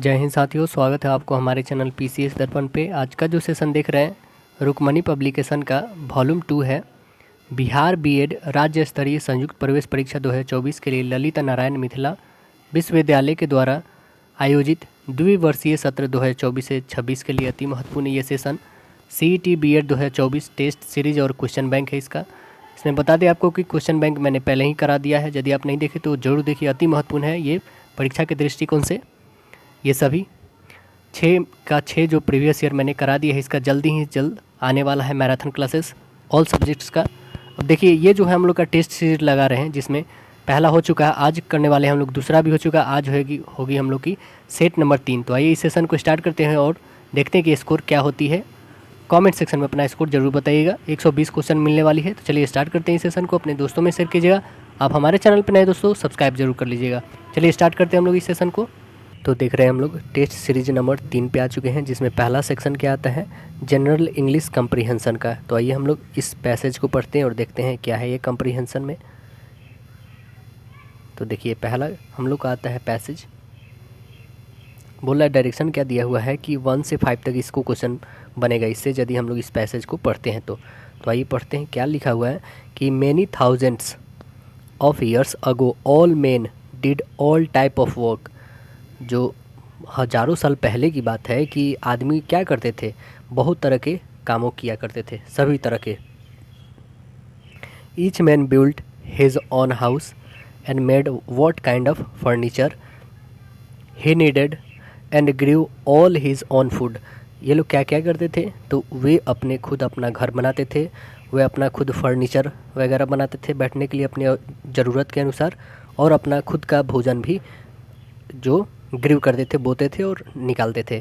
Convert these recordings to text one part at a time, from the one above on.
जय हिंद साथियों, स्वागत है आपको हमारे चैनल पीसीएस दर्पण पे। आज का जो सेशन देख रहे हैं रुक्मणी पब्लिकेशन का वॉल्यूम 2 है। बिहार बीएड राज्य स्तरीय संयुक्त प्रवेश परीक्षा 2024 के लिए ललिता नारायण मिथिला विश्वविद्यालय के द्वारा आयोजित द्विवर्षीय सत्र 2024 से 26 के लिए अति महत्वपूर्ण ये session CET BEd 2024 test series और क्वेश्चन बैंक है। इसमें बता दें आपको कि क्वेश्चन बैंक मैंने पहले ही करा दिया है, यदि आप नहीं देखे तो जरूर देखिए, अति महत्वपूर्ण है ये परीक्षा के दृष्टिकोण से। ये सभी 6 जो प्रीवियस ईयर मैंने करा दिया है, इसका जल्द आने वाला है मैराथन क्लासेस ऑल सब्जेक्ट्स का। अब देखिए, ये जो है हम लोग का टेस्ट सीरीज लगा रहे हैं, जिसमें पहला हो चुका है, आज करने वाले हैं हम लोग, दूसरा भी हो चुका है, आज होगी हम लोग की सेट नंबर 3। तो आइए इस सेशन को स्टार्ट करते हैं और देखते हैं कि स्कोर क्या होती है। कमेंट सेक्शन में अपना स्कोर जरूर बताइएगा। 120 क्वेश्चन मिलने वाली है। तो चलिए स्टार्ट करते हैं इस सेशन को। अपने दोस्तों में शेयर कीजिएगा। आप हमारे चैनल पर नए दोस्तों सब्सक्राइब जरूर कर लीजिएगा। चलिए स्टार्ट करते हैं हम लोग इस सेशन को। तो देख रहे हैं हम लोग टेस्ट सीरीज नंबर 3 पे आ चुके हैं, जिसमें पहला सेक्शन क्या आता है, जनरल इंग्लिश कम्प्रीहेंसन का। तो आइए हम लोग इस पैसेज को पढ़ते हैं और देखते हैं क्या है ये कम्प्रीहेंसन में। तो देखिए, पहला हम लोग का आता है पैसेज। बोल रहा है डायरेक्शन क्या दिया हुआ है कि 1 से 5 तक इसको क्वेश्चन बनेगा इससे, यदि हम लोग इस पैसेज को पढ़ते हैं। तो आइए पढ़ते हैं क्या लिखा हुआ है कि many thousands of years ago all main did all type of work. जो हजारों साल पहले की बात है कि आदमी क्या करते थे, बहुत तरह के कामों किया करते थे, सभी तरह के। Each man built his own house and made what kind of furniture he needed and grew all his own food. ये लोग क्या क्या करते थे, तो वे अपने खुद अपना घर बनाते थे, वे अपना खुद फर्नीचर वगैरह बनाते थे बैठने के लिए अपने ज़रूरत के अनुसार, और अपना खुद का भोजन भी जो ग्रीव करते थे, बोते थे और निकालते थे।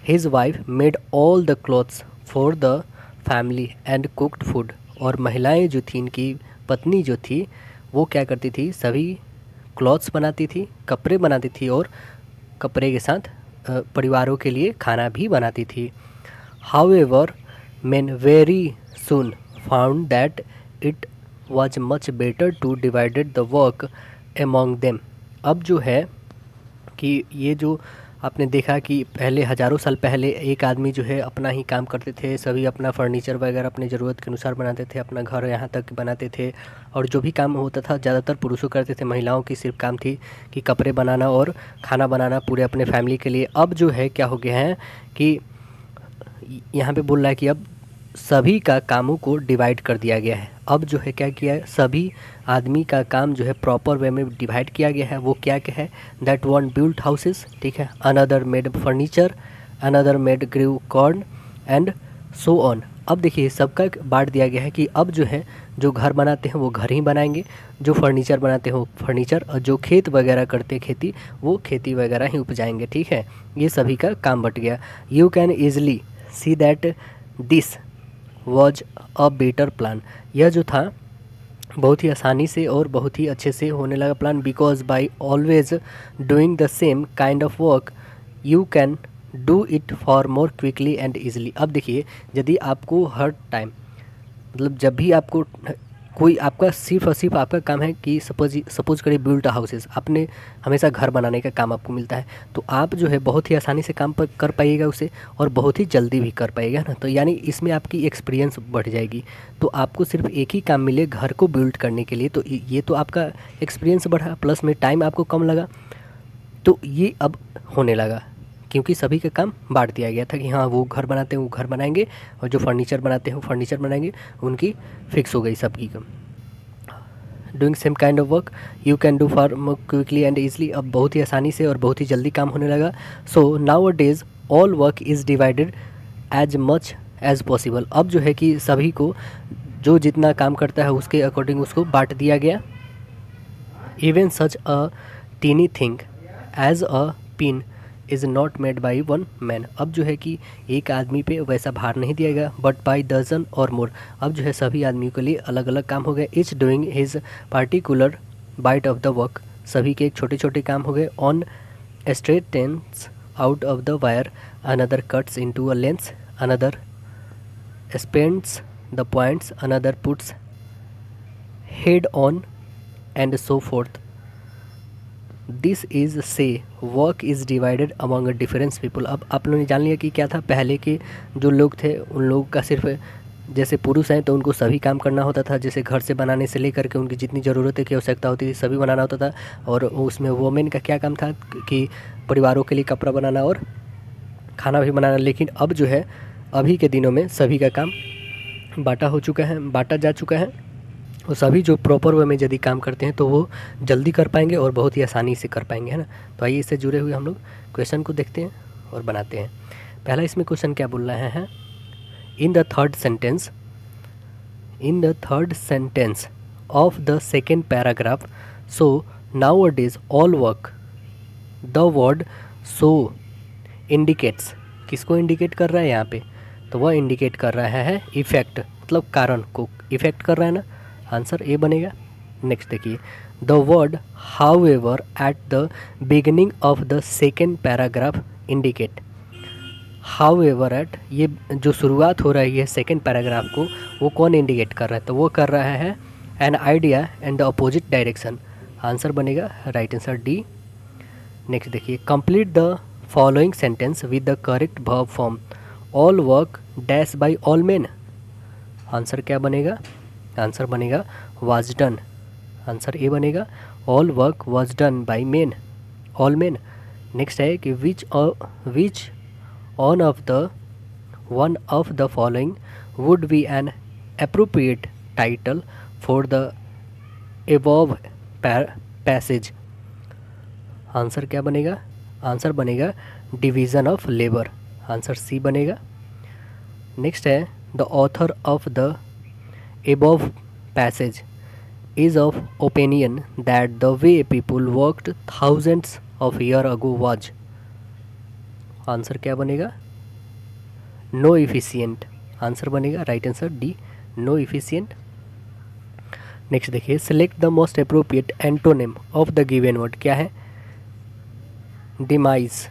His wife made all the clothes for the family and cooked food. और महिलाएं जो थी, इनकी पत्नी जो थी, वो क्या करती थी, सभी क्लॉथ्स बनाती थी, कपड़े बनाती थी, और कपड़े के साथ परिवारों के लिए खाना भी बनाती थी। However men very soon found that it was much better to divide the work among them। अब जो है कि ये जो आपने देखा कि पहले हज़ारों साल पहले एक आदमी जो है अपना ही काम करते थे, सभी अपना फर्नीचर वगैरह अपनी ज़रूरत के अनुसार बनाते थे, अपना घर यहाँ तक बनाते थे, और जो भी काम होता था ज़्यादातर पुरुषों करते थे, महिलाओं की सिर्फ काम थी कि कपड़े बनाना और खाना बनाना पूरे अपने फैमिली के लिए। अब जो है क्या हो गया है कि यहाँ पे बोल रहा है कि अब सभी का कामों को डिवाइड कर दिया गया है। अब जो है क्या किया है, सभी आदमी का काम जो है प्रॉपर वे में डिवाइड किया गया है। वो क्या क्या है, दैट वन बिल्ट हाउसेस, ठीक है, another made furniture, another made grew corn and so on. अब देखिए सबका बांट दिया गया है कि अब जो है जो घर बनाते हैं वो घर ही बनाएंगे, जो फर्नीचर बनाते हैं वो फर्नीचर, और जो खेत वगैरह करते खेती वो खेती वगैरह ही उपजाएंगे, ठीक है। ये सभी का काम बट गया। You can easily see that this was a better plan. यह जो था बहुत ही आसानी से और बहुत ही अच्छे से होने लगा plan, because by always doing the same kind of work you can do it for more quickly and easily. अब देखिए, यदि आपको हर टाइम, मतलब जब भी आपको कोई आपका सिर्फ और सिर्फ आपका काम है कि सपोज करिए बिल्ट हाउसेस, आपने हमेशा घर बनाने का काम आपको मिलता है, तो आप जो है बहुत ही आसानी से काम पर कर पाइएगा उसे, और बहुत ही जल्दी भी कर पाइएगा ना। तो यानी इसमें आपकी एक्सपीरियंस बढ़ जाएगी। तो आपको सिर्फ एक ही काम मिले घर को बिल्ड करने के लिए, तो ये तो आपका एक्सपीरियंस बढ़ा, प्लस में टाइम आपको कम लगा। तो ये अब होने लगा क्योंकि सभी का काम बांट दिया गया था कि हाँ वो घर बनाते हैं वो घर बनाएंगे, और जो फर्नीचर बनाते हैं वो फर्नीचर बनाएंगे, उनकी फिक्स हो गई सबकी काम। Doing same kind of work you can do for more quickly and easily. अब बहुत ही आसानी से और बहुत ही जल्दी काम होने लगा। So nowadays all work is divided as much as possible. अब जो है कि सभी को जो जितना काम करता है उसके अकॉर्डिंग उसको बांट दिया गया। Even such a tiny thing as a pin is not made by one man. अब जो है कि एक आदमी पे वैसा भार नहीं दिया गया, बट बाई डजन और मोर। अब जो है सभी आदमियों के लिए अलग अलग काम हो गए। Each doing his particular bite of the work. सभी के एक छोटे छोटे काम हो गए। On straightens out of the wire, another cuts into a lens, another spends the points, another puts head on and so forth. This is say work is divided among difference people. अब आप लोगों ने जान लिया कि क्या था, पहले के जो लोग थे उन लोगों का सिर्फ, जैसे पुरुष हैं तो उनको सभी काम करना होता था, जैसे घर से बनाने से लेकर के उनकी जितनी ज़रूरतें की आवश्यकता होती थी सभी बनाना होता था। और उसमें वोमेन का क्या काम था कि परिवारों के लिए कपड़ा बनाना और खाना भी बनाना। लेकिन अब जो है अभी के दिनों में सभी का काम बांटा हो चुका है, बांटा जा चुका है, और सभी जो प्रॉपर वे में यदि काम करते हैं तो वो जल्दी कर पाएंगे और बहुत ही आसानी से कर पाएंगे, है ना। तो आइए इससे जुड़े हुए हम लोग क्वेश्चन को देखते हैं और बनाते हैं। पहला इसमें क्वेश्चन क्या बोल रहा है, in the third sentence of the second paragraph, so now days all work, the word so indicates, किसको इंडिकेट कर रहा है यहाँ पे, तो वह इंडिकेट कर रहा है इफ़ेक्ट, मतलब कारण को इफ़ेक्ट कर रहा है ना। आंसर ए बनेगा। नेक्स्ट देखिए, the word how ever at the beginning of the second paragraph indicate. How ever eight, ये जो शुरुआत हो रही है सेकेंड पैराग्राफ को, वो कौन इंडिकेट कर रहा है, तो वो कर रहा है an idea and the opposite direction. Answer बनेगा राइट आंसर डी। नेक्स्ट देखिए, complete the following sentence with the correct verb form, all work dash by all main. Answer क्या बनेगा, आंसर बनेगा वाज डन। आंसर ए बनेगा, all work was done by main, all main. Next है कि which one of the following would be N appropriate title for the above passage. Answer क्या बनेगा, answer बनेगा division of labour. Answer C बनेगा। Next है, the author of the above passage is of opinion that the way people worked thousands of years ago was। Answer क्या बनेगा, no efficient. Answer बनेगा right answer D, no efficient. Next देखिए, select the most appropriate antonym of the given word. क्या है, demise.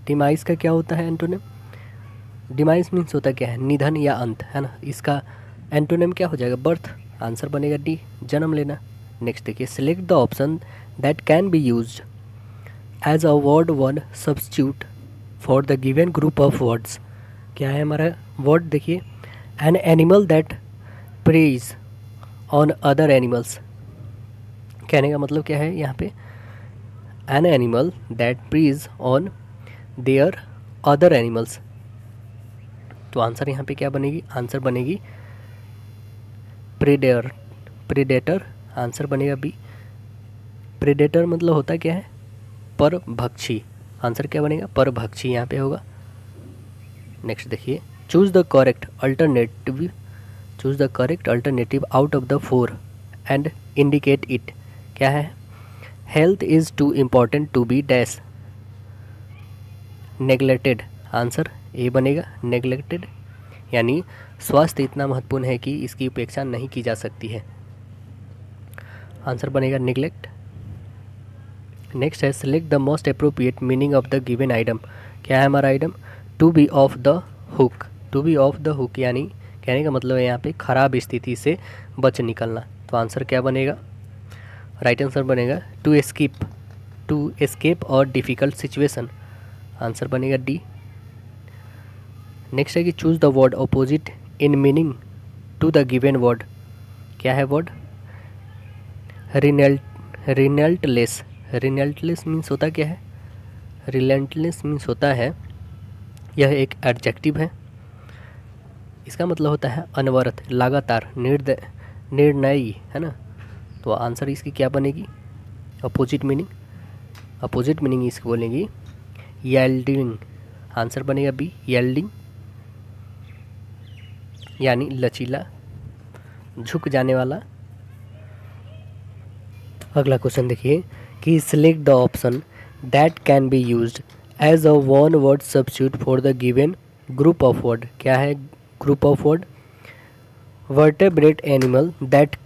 Demise का क्या होता है एंटोनिम, डिमाइज मीन्स होता क्या है, निधन या अंत, है ना। इसका एंटोनिम क्या हो जाएगा, बर्थ। आंसर बनेगा डी, जन्म लेना। नेक्स्ट देखिए, select the option that can be used as a word one substitute for the given group of words. क्या है हमारा वर्ड, देखिए, an animal that preys on other animals. कहने का मतलब क्या है यहाँ पे, an animal that preys on their other animals. तो आंसर यहाँ पे क्या बनेगी, आंसर बनेगी प्रेडेटर। आंसर बनेगा बी, प्रेडेटर मतलब होता क्या है, परभक्षी। आंसर क्या बनेगा, परभक्षी यहाँ पे होगा। नेक्स्ट देखिए, choose the correct alternative out of the four and indicate it. क्या है, health is too important to be dash neglected. Answer A बनेगा, नेग्लेक्टेड, यानी स्वास्थ्य इतना महत्वपूर्ण है कि इसकी उपेक्षा नहीं की जा सकती है। आंसर बनेगा निगलेक्ट। नेक्स्ट है, select the most appropriate meaning of the given item. क्या है हमारा item, to be off the hook. To be off the hook यानी कहने का मतलब है यहाँ पे खराब स्थिति से बच निकलना। तो आंसर क्या बनेगा, राइट आंसर बनेगा टू एस्केप और डिफ़िकल्ट सिचुएशन। आंसर बनेगा डी। नेक्स्ट है कि choose the word opposite in meaning to the given word. क्या है वर्ड, रिनल्टलेस। रिनल्टलेस मीन्स होता क्या है, रिलेंटलेस मीन्स होता है, यह एक एडजेक्टिव है, इसका मतलब होता है अनवरत, लगातार, निर्णयी, है ना। तो आंसर इसकी क्या बनेगी, अपोजिट मीनिंग इसकी बोलेंगी येल्डिंग। आंसर बनेगा बी, येल्डिंग, यानी लचीला, झुक जाने वाला। अगला क्वेश्चन देखिए कि select the option that can be used as a one word substitute for the given group of word. क्या है group of word, vertebrate animal that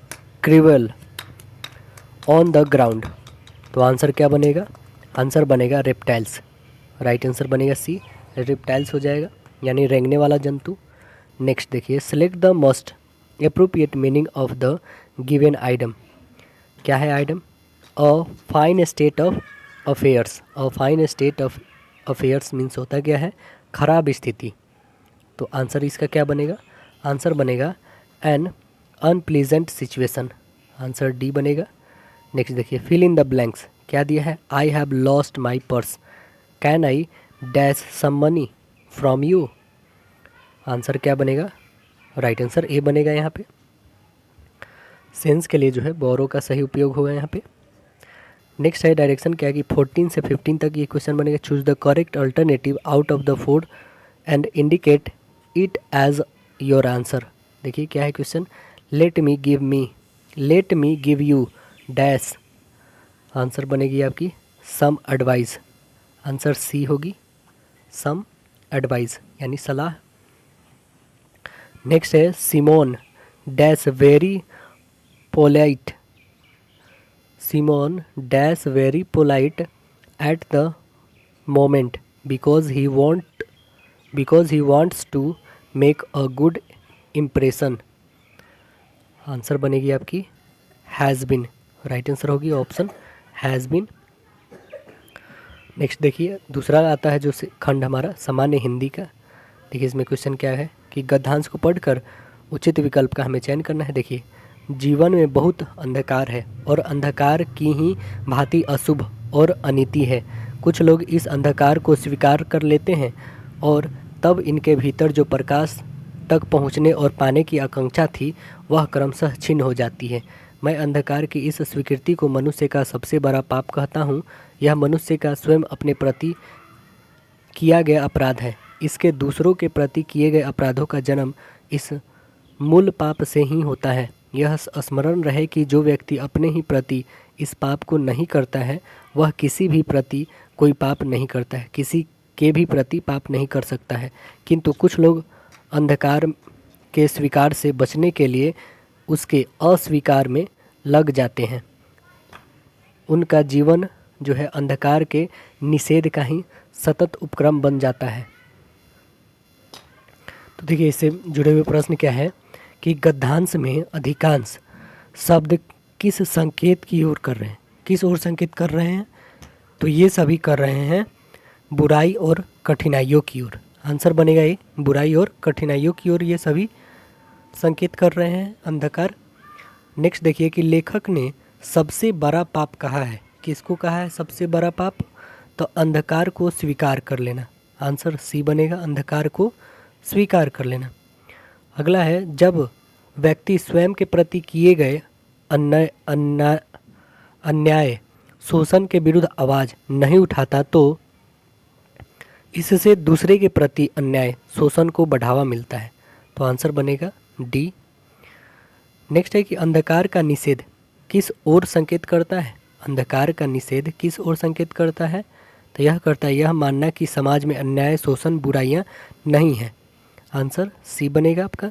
crawl on the ground. तो आंसर क्या बनेगा, आंसर बनेगा reptiles. Right answer बनेगा सी, reptiles हो जाएगा, यानी रेंगने वाला जंतु। नेक्स्ट देखिए, select the most appropriate meaning of the given item. क्या है item, a fine state of affairs. A fine state of affairs means होता क्या है, खराब स्थिति। तो आंसर इसका क्या बनेगा, आंसर बनेगा an unpleasant situation, answer D बनेगा। नेक्स्ट देखिए, फिल इन द ब्लैंक्स। क्या दिया है, I have lost my purse, can I dash some money from you, answer क्या बनेगा, राइट आंसर ए बनेगा। यहाँ पे सेंस के लिए जो है बोरो का सही उपयोग होगा यहाँ पे। नेक्स्ट है डायरेक्शन क्या है कि 14 से 15 तक ये क्वेश्चन बनेगा। Choose the correct alternative out of the 4 and indicate it as your answer. देखिए क्या है question, let me give you dash, answer बनेगी आपकी सम एडवाइस, आंसर सी होगी सम एडवाइस यानी सलाह। नेक्स्ट है Simone dash very polite, Simone dash very polite at the moment because he wants to make a good impression, answer बनेगी आपकी has been, right answer होगी option has been. Next देखिए दूसरा आता है जो खंड हमारा सामान्य हिंदी का। देखिए इसमें क्वेश्चन क्या है कि गद्यांश को पढ़कर उचित विकल्प का हमें चयन करना है। देखिए, जीवन में बहुत अंधकार है और अंधकार की ही भांति अशुभ और अनिति है। कुछ लोग इस अंधकार को स्वीकार कर लेते हैं और तब इनके भीतर जो प्रकाश तक पहुंचने और पाने की आकांक्षा थी वह क्रमशः छिन्न हो जाती है। मैं अंधकार की इस स्वीकृति को मनुष्य का सबसे बड़ा पाप कहता हूँ। यह मनुष्य का स्वयं अपने प्रति किया गया अपराध है। इसके दूसरों के प्रति किए गए अपराधों का जन्म इस मूल पाप से ही होता है। यह स्मरण रहे कि जो व्यक्ति अपने ही प्रति इस पाप को नहीं करता है वह किसी भी प्रति कोई पाप नहीं करता है, किसी के भी प्रति पाप नहीं कर सकता है। किंतु कुछ लोग अंधकार के स्वीकार से बचने के लिए उसके अस्वीकार में लग जाते हैं। उनका जीवन जो है अंधकार के निषेध का ही सतत उपक्रम बन जाता है। तो देखिए इससे जुड़े हुए प्रश्न क्या है कि गद्यांश में अधिकांश शब्द किस संकेत की ओर कर रहे हैं, किस ओर संकेत कर रहे हैं, तो ये सभी कर रहे हैं बुराई और कठिनाइयों की ओर, आंसर बनेगा ये बुराई और कठिनाइयों की ओर ये सभी संकेत कर रहे हैं अंधकार। नेक्स्ट देखिए कि लेखक ने सबसे बड़ा पाप कहा है, किसको कहा है सबसे बड़ा पाप, तो अंधकार को स्वीकार कर लेना, आंसर सी बनेगा अंधकार को स्वीकार कर लेना। अगला है जब व्यक्ति स्वयं के प्रति किए गए अन्याय शोषण के विरुद्ध आवाज़ नहीं उठाता तो इससे दूसरे के प्रति अन्याय शोषण को बढ़ावा मिलता है, तो आंसर बनेगा डी। नेक्स्ट है कि अंधकार का निषेध किस ओर संकेत करता है, अंधकार का निषेध किस ओर संकेत करता है, तो यह करता है यह मानना कि समाज में अन्याय शोषण बुराइयां नहीं हैं, आंसर सी बनेगा आपका।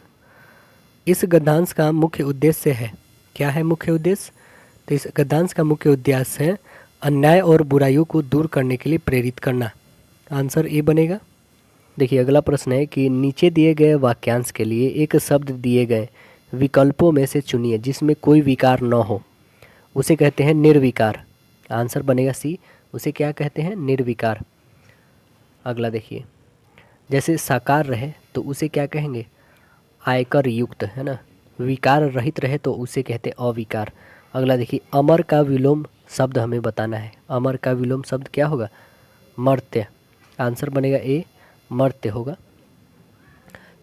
इस गद्यांश का मुख्य उद्देश्य है, क्या है मुख्य उद्देश्य, तो इस गद्यांश का मुख्य उद्देश्य है अन्याय और बुराइयों को दूर करने के लिए प्रेरित करना, आंसर ए बनेगा। देखिए अगला प्रश्न है कि नीचे दिए गए वाक्यांश के लिए एक शब्द दिए गए विकल्पों में से चुनिए जिसमें कोई विकार न हो, उसे कहते हैं निर्विकार, आंसर बनेगा सी, उसे क्या कहते हैं निर्विकार। अगला देखिए जैसे साकार रहे तो उसे क्या कहेंगे आयकर युक्त, है ना, विकार रहित रहे तो उसे कहते अविकार। अगला देखिए अमर का विलोम शब्द हमें बताना है, अमर का विलोम शब्द क्या होगा मर्त्य, आंसर बनेगा ए मर्त्य होगा।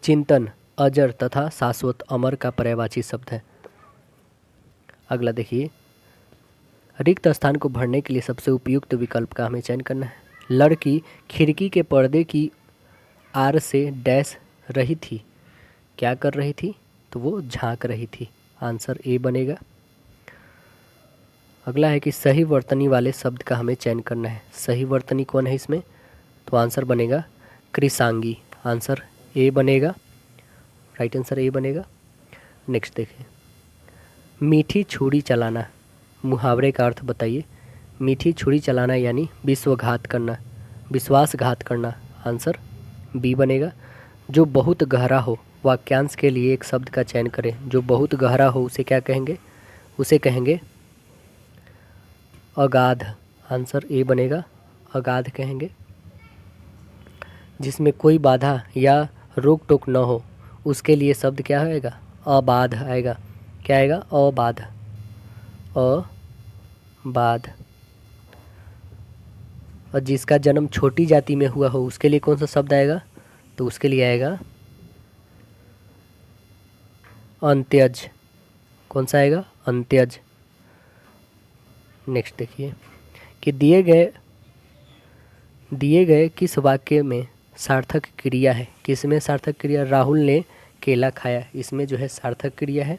चिंतन अजर तथा शाश्वत अमर का पर्यायवाची शब्द है। अगला देखिए रिक्त स्थान को भरने के लिए सबसे उपयुक्त विकल्प का हमें चयन करना है। लड़की खिड़की के पर्दे की आड़ से डैश रही थी, क्या कर रही थी, तो वो झांक रही थी, आंसर ए बनेगा। अगला है कि सही वर्तनी वाले शब्द का हमें चयन करना है, सही वर्तनी कौन है इसमें, तो आंसर बनेगा कृषांगी, आंसर ए बनेगा, राइट आंसर ए बनेगा। नेक्स्ट देखें मीठी छुरी चलाना, मुहावरे का अर्थ बताइए। मीठी छुरी चलाना यानी विश्वासघात करना, विश्वासघात करना, आंसर बी बनेगा। जो बहुत गहरा हो, वाक्यांश के लिए एक शब्द का चयन करें जो बहुत गहरा हो, उसे क्या कहेंगे, उसे कहेंगे अगाध, आंसर ए बनेगा, अगाध कहेंगे। जिसमें कोई बाधा या रोक टोक न हो उसके लिए शब्द क्या आएगा, अबाध आएगा। क्या आएगा, अबाध, अबाध। और जिसका जन्म छोटी जाति में हुआ हो उसके लिए कौन सा शब्द आएगा, तो उसके लिए आएगा अंत्यज। कौन सा आएगा, अंत्यज। नेक्स्ट देखिए कि दिए गए किस वाक्य में सार्थक क्रिया है। किसमें सार्थक क्रिया, राहुल ने केला खाया, इसमें जो है सार्थक क्रिया है।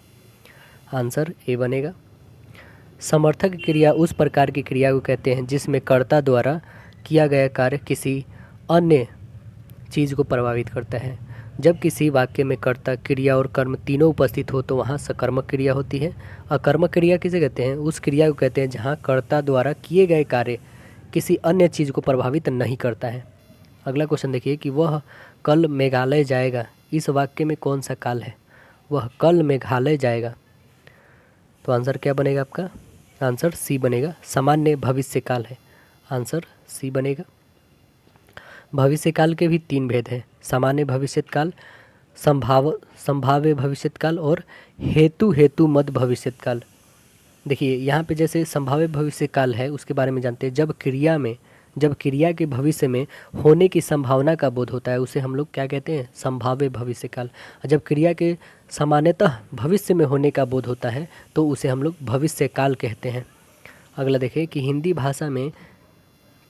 आंसर ए बनेगा। समर्थक क्रिया उस प्रकार की क्रिया को कहते हैं जिसमें कर्ता द्वारा किया गया कार्य किसी अन्य चीज़ को प्रभावित करता है। जब किसी वाक्य में कर्ता, क्रिया और कर्म तीनों उपस्थित हो तो वहाँ सकर्मक क्रिया होती है। अकर्मक क्रिया किसे कहते हैं, उस क्रिया को कहते हैं जहाँ कर्ता द्वारा किए गए कार्य किसी अन्य चीज़ को प्रभावित नहीं करता है। अगला क्वेश्चन देखिए कि वह कल मेघालय जाएगा, इस वाक्य में कौन सा काल है, वह कल मेघालय जाएगा। तो आंसर क्या बनेगा आपका, आंसर सी बनेगा, सामान्य भविष्य काल है। आंसर सी बनेगा। भविष्य काल के भी तीन भेद हैं, सामान्य भविष्य काल, संभाव्य भविष्य काल और हेतु मद भविष्य काल। देखिए यहाँ पे जैसे संभाव्य भविष्य काल है उसके बारे में जानते हैं। जब क्रिया के भविष्य में होने की संभावना का बोध होता है उसे हम लोग क्या कहते हैं, संभाव्य भविष्य काल। जब क्रिया के सामान्यतः भविष्य में होने का बोध होता है तो उसे हम लोग भविष्य काल कहते हैं। अगला देखें कि हिंदी भाषा में